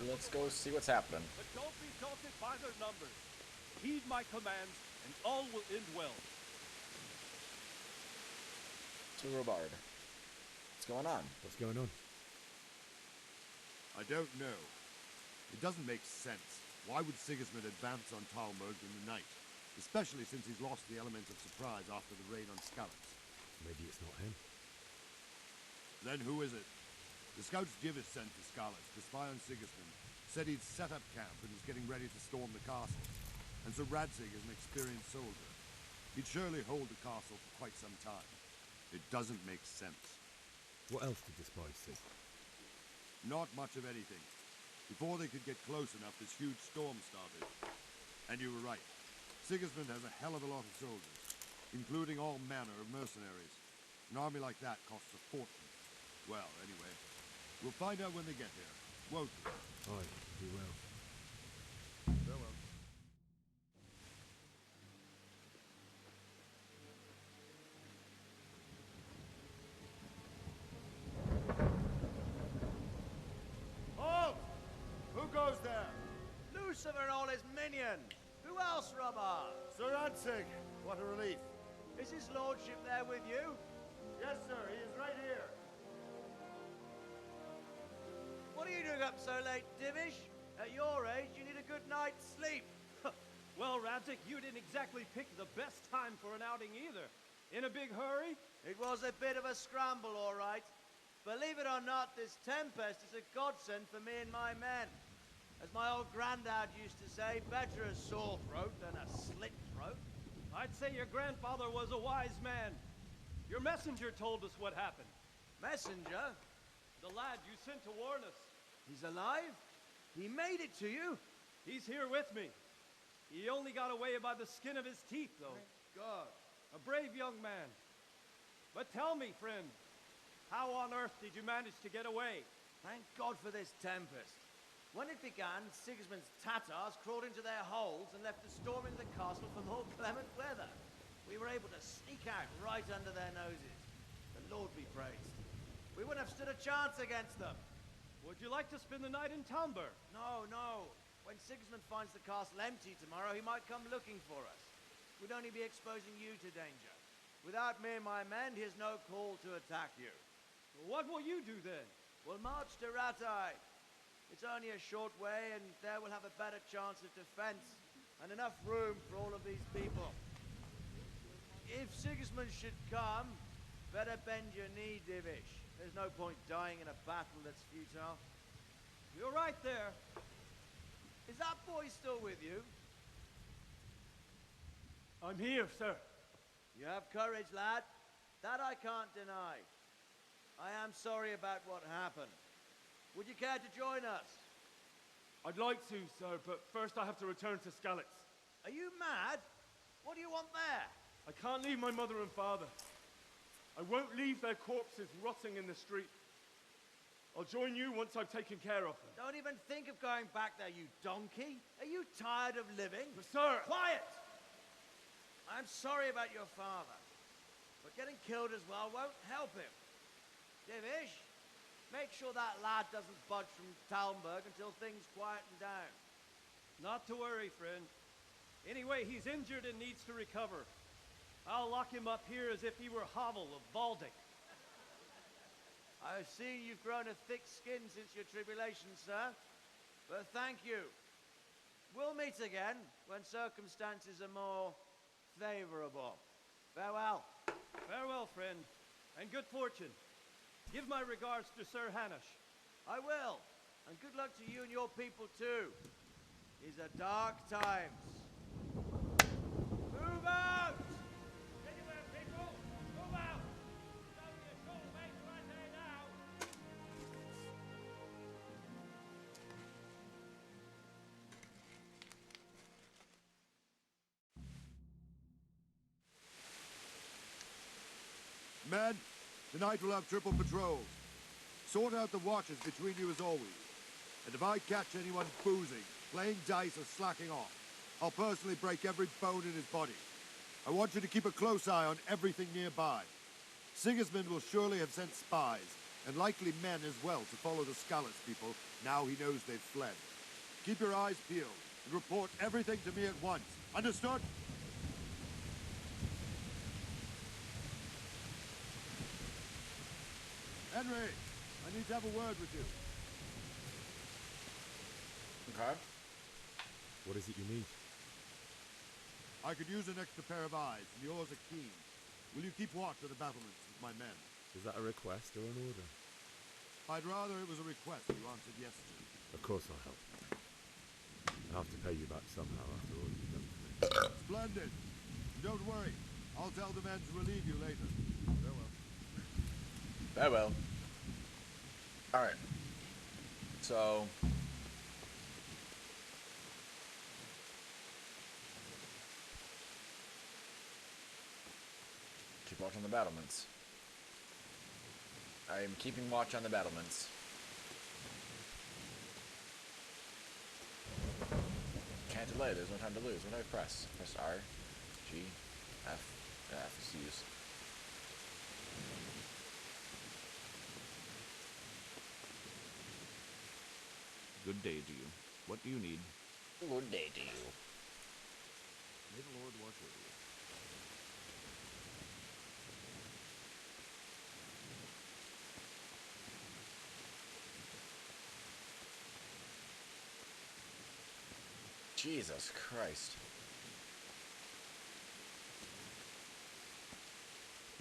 Let's go see what's happening. But don't be daunted by their numbers. Heed my commands, and all will end well. To Robard. What's going on? What's going on? I don't know. It doesn't make sense. Why would Sigismund advance on Talmberg in the night? Especially since he's lost the element of surprise after the raid on Skalitz. Maybe it's not him. Then who is it? The scouts Divish sent to Skalitz to spy on Sigismund said he'd set up camp and was getting ready to storm the castle. And Sir Radzig is an experienced soldier. He'd surely hold the castle for quite some time. It doesn't make sense. What else did the spies see? Not much of anything. Before they could get close enough, this huge storm started. And you were right. Sigismund has a hell of a lot of soldiers, including all manner of mercenaries. An army like that costs a fortune. Well, anyway, we'll find out when they get here, won't we? Aye, we will. Farewell. Halt! Who goes there? Lucifer and all his minions. Who else, Robert? Sir Ansig, what a relief. Is his lordship there with you? Yes, sir, he is right here. What are you doing up so late, Divish? At your age, you need a good night's sleep. Well, Radzik, you didn't exactly pick the best time for an outing either. In a big hurry? It was a bit of a scramble, all right. Believe it or not, this tempest is a godsend for me and my men. As my old granddad used to say, better a sore throat than a slit throat. I'd say your grandfather was a wise man. Your messenger told us what happened. Messenger? The lad you sent to warn us. He's alive? He made it to you? He's here with me. He only got away by the skin of his teeth, though. Thank God. A brave young man. But tell me, friend, how on earth did you manage to get away? Thank God for this tempest. When it began, Sigismund's Tatars crawled into their holes and left the storm into the castle for more clement weather. We were able to sneak out right under their noses. The Lord be praised. We wouldn't have stood a chance against them. Would you like to spend the night in Talmberg? No, no. When Sigismund finds the castle empty tomorrow, he might come looking for us. We'd only be exposing you to danger. Without me and my men, he has no call to attack you. What will you do then? We'll march to Ratai. It's only a short way, and there we'll have a better chance of defense and enough room for all of these people. If Sigismund should come, better bend your knee, Divish. There's no point dying in a battle that's futile. You're right there. Is that boy still with you? I'm here, sir. You have courage, lad. That I can't deny. I am sorry about what happened. Would you care to join us? I'd like to, sir, but first I have to return to Skalitz. Are you mad? What do you want there? I can't leave my mother and father. I won't leave their corpses rotting in the street. I'll join you once I've taken care of them. Don't even think of going back there, you donkey. Are you tired of living? But sir! Quiet! I'm sorry about your father, but getting killed as well won't help him. Divish, make sure that lad doesn't budge from Talmberg until things quieten down. Not to worry, friend. Anyway, he's injured and needs to recover. I'll lock him up here as if he were Havel of Baldic. I see you've grown a thick skin since your tribulation, sir. But thank you. We'll meet again when circumstances are more favorable. Farewell. Farewell, friend, and good fortune. Give my regards to Sir Hanush. I will. And good luck to you and your people, too. These are dark times. Move out! Anywhere, people! Move out! It's only a short way to Ratai now. Men, tonight we'll have triple patrols. Sort out the watches between you as always. And if I catch anyone boozing, playing dice or slacking off, I'll personally break every bone in his body. I want you to keep a close eye on everything nearby. Sigismund will surely have sent spies, and likely men as well, to follow the Skalitz people now he knows they've fled. Keep your eyes peeled, and report everything to me at once. Understood? Henry, I need to have a word with you. Okay. What is it you need? I could use an extra pair of eyes, and yours are keen. Will you keep watch of the battlements with my men? Is that a request or an order? I'd rather it was a request you answered yes to. Of course I'll help. I'll have to pay you back somehow after all you've done for me. Splendid. Don't worry. I'll tell the men to relieve you later. Farewell. Farewell. Alright. So... keep watch on the battlements. I am keeping watch on the battlements. Can't delay, there's no time to lose. What do I press? Press R, G, F. Yeah, F is used. Good day to you. What do you need? Good day to you. May the Lord watch over you. Jesus Christ.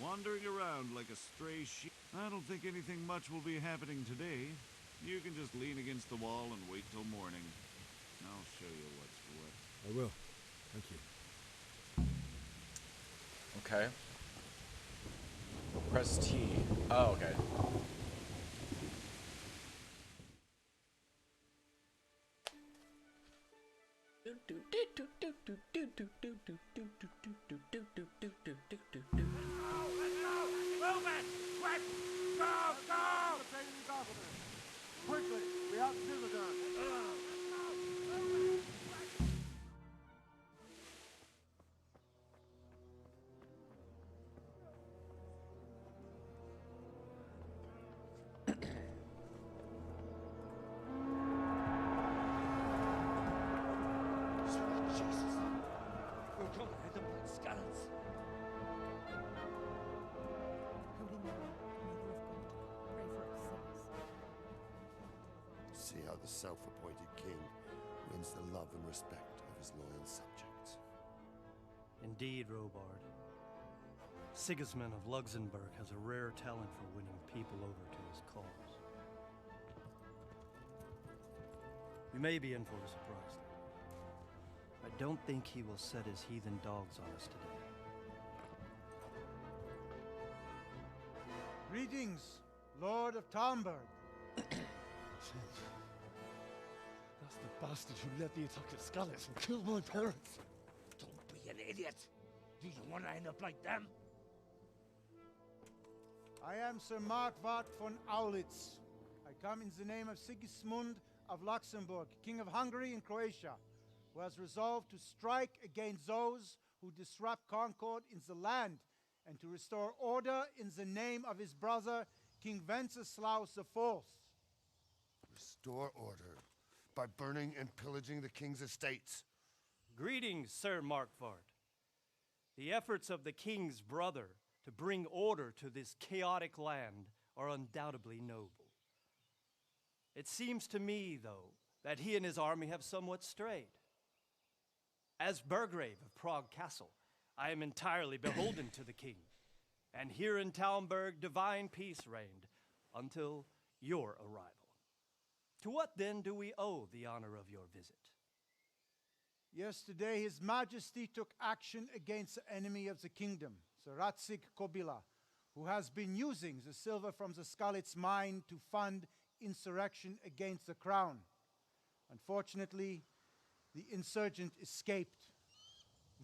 Wandering around like a stray sheep. I don't think anything much will be happening today. You can just lean against the wall and wait till morning. I'll show you what's what. I will. Thank you. Okay. Press T. Oh, okay. Movement! Quick! Go! Go! Quickly! We have Citadel! See how the self-appointed king wins the love and respect of his loyal subjects. Indeed, Robard. Sigismund of Luxembourg has a rare talent for winning people over to his cause. We may be in for a surprise, though. I don't think he will set his heathen dogs on us today. Greetings, Lord of Talmberg. That's the bastard who led the attack at Scarlet and killed my parents. Don't be an idiot. Do you want to end up like them? I am Sir Markvart von Aulitz. I come in the name of Sigismund of Luxembourg, King of Hungary and Croatia, who has resolved to strike against those who disrupt concord in the land and to restore order in the name of his brother, King Wenceslaus IV. Restore order by burning and pillaging the king's estates. Greetings, Sir Markvart. The efforts of the king's brother to bring order to this chaotic land are undoubtedly noble. It seems to me, though, that he and his army have somewhat strayed. As Burgrave of Prague Castle, I am entirely beholden to the king, and here in Talmberg divine peace reigned until your arrival. To what then do we owe the honor of your visit? Yesterday, His Majesty took action against the enemy of the kingdom, Sir Radzig Kobyla, who has been using the silver from the Skalitz mine to fund insurrection against the crown. Unfortunately, the insurgent escaped.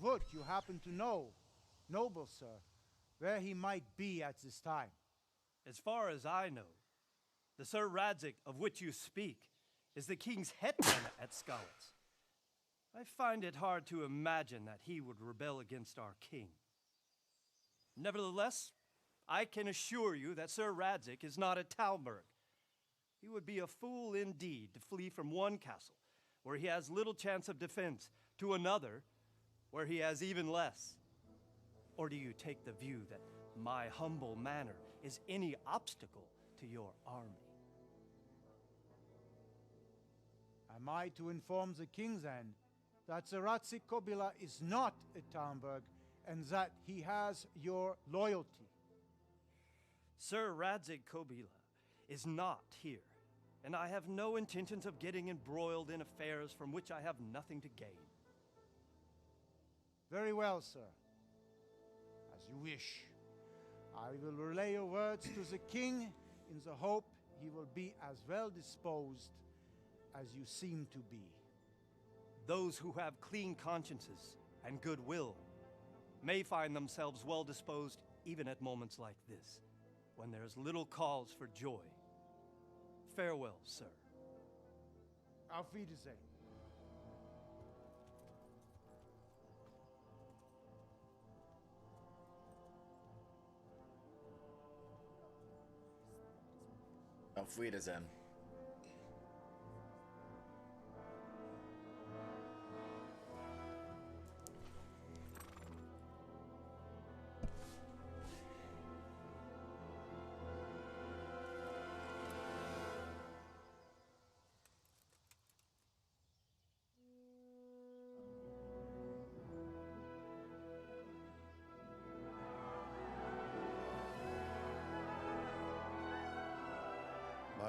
Would you happen to know, noble sir, where he might be at this time? As far as I know, the Sir Radzig of which you speak is the king's hetman at Skalitz. I find it hard to imagine that he would rebel against our king. Nevertheless, I can assure you that Sir Radzig is not at Talmberg. He would be a fool indeed to flee from one castle, where he has little chance of defense, to another, where he has even less. Or do you take the view that my humble manner is any obstacle to your army? Am I to inform the king then that Sir Radzig Kobyla is not at Talmberg and that he has your loyalty? Sir Radzig Kobyla is not here, and I have no intentions of getting embroiled in affairs from which I have nothing to gain. Very well, sir. As you wish. I will relay your words to the king in the hope he will be as well disposed as you seem to be. Those who have clean consciences and goodwill may find themselves well disposed even at moments like this, when there is little cause for joy. Farewell, sir. Auf Wiedersehen. Auf Wiedersehen.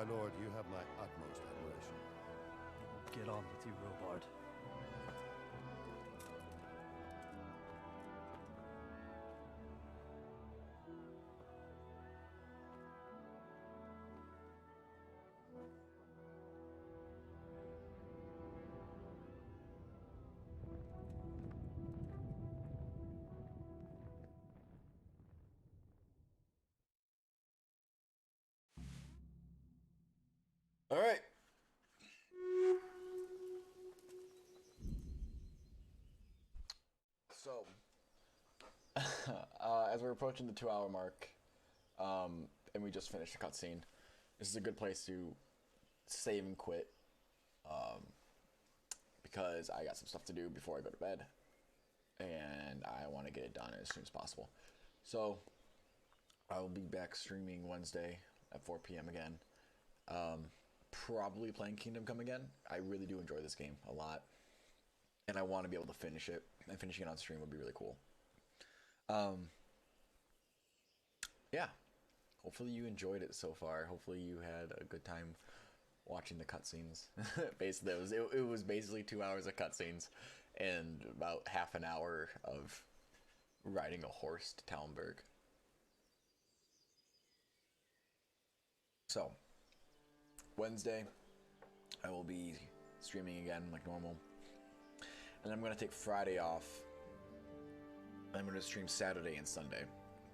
lord, you have my utmost admiration. Get on with you, Robard. All right. So, as we're approaching the 2-hour mark, and we just finished a cutscene, this is a good place to save and quit, because I got some stuff to do before I go to bed, and I want to get it done as soon as possible. So, I will be back streaming Wednesday at 4 p.m. again. Probably playing Kingdom Come again. I really do enjoy this game a lot, and I want to be able to finish it, and finishing it on stream would be really cool. Yeah, hopefully you enjoyed it so far. Hopefully you had a good time watching the cutscenes. Basically, it was basically 2 hours of cutscenes and about half an hour of riding a horse to Talmberg. So, Wednesday, I will be streaming again like normal. And I'm going to take Friday off. I'm going to stream Saturday and Sunday,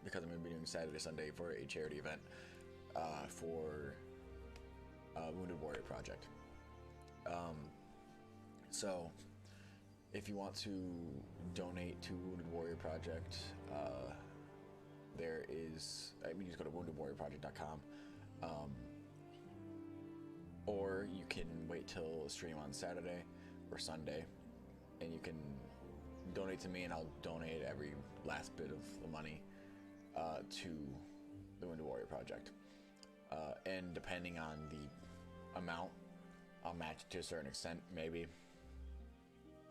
because I'm going to be doing Saturday, Sunday for a charity event for Wounded Warrior Project. So, if you want to donate to Wounded Warrior Project, there is, I mean, you just go to woundedwarriorproject.com. Or you can wait till stream on Saturday or Sunday, and you can donate to me, and I'll donate every last bit of the money to the Wounded Warrior Project. And depending on the amount, I'll match it to a certain extent, maybe.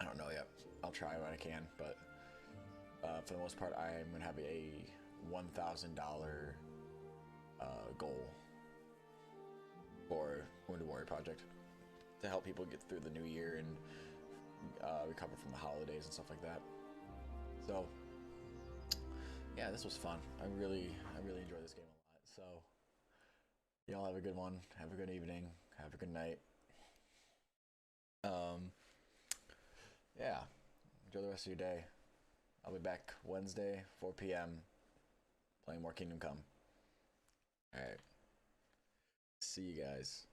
I don't know yet. I'll try what I can, but for the most part, I'm going to have a $1,000 goal for Wounded Warrior Project to help people get through the new year and recover from the holidays and stuff like that. So, yeah, this was fun. I really enjoyed this game a lot. So, y'all have a good one. Have a good evening. Have a good night. Yeah, enjoy the rest of your day. I'll be back Wednesday, 4 p.m. playing more Kingdom Come. All right. See you guys.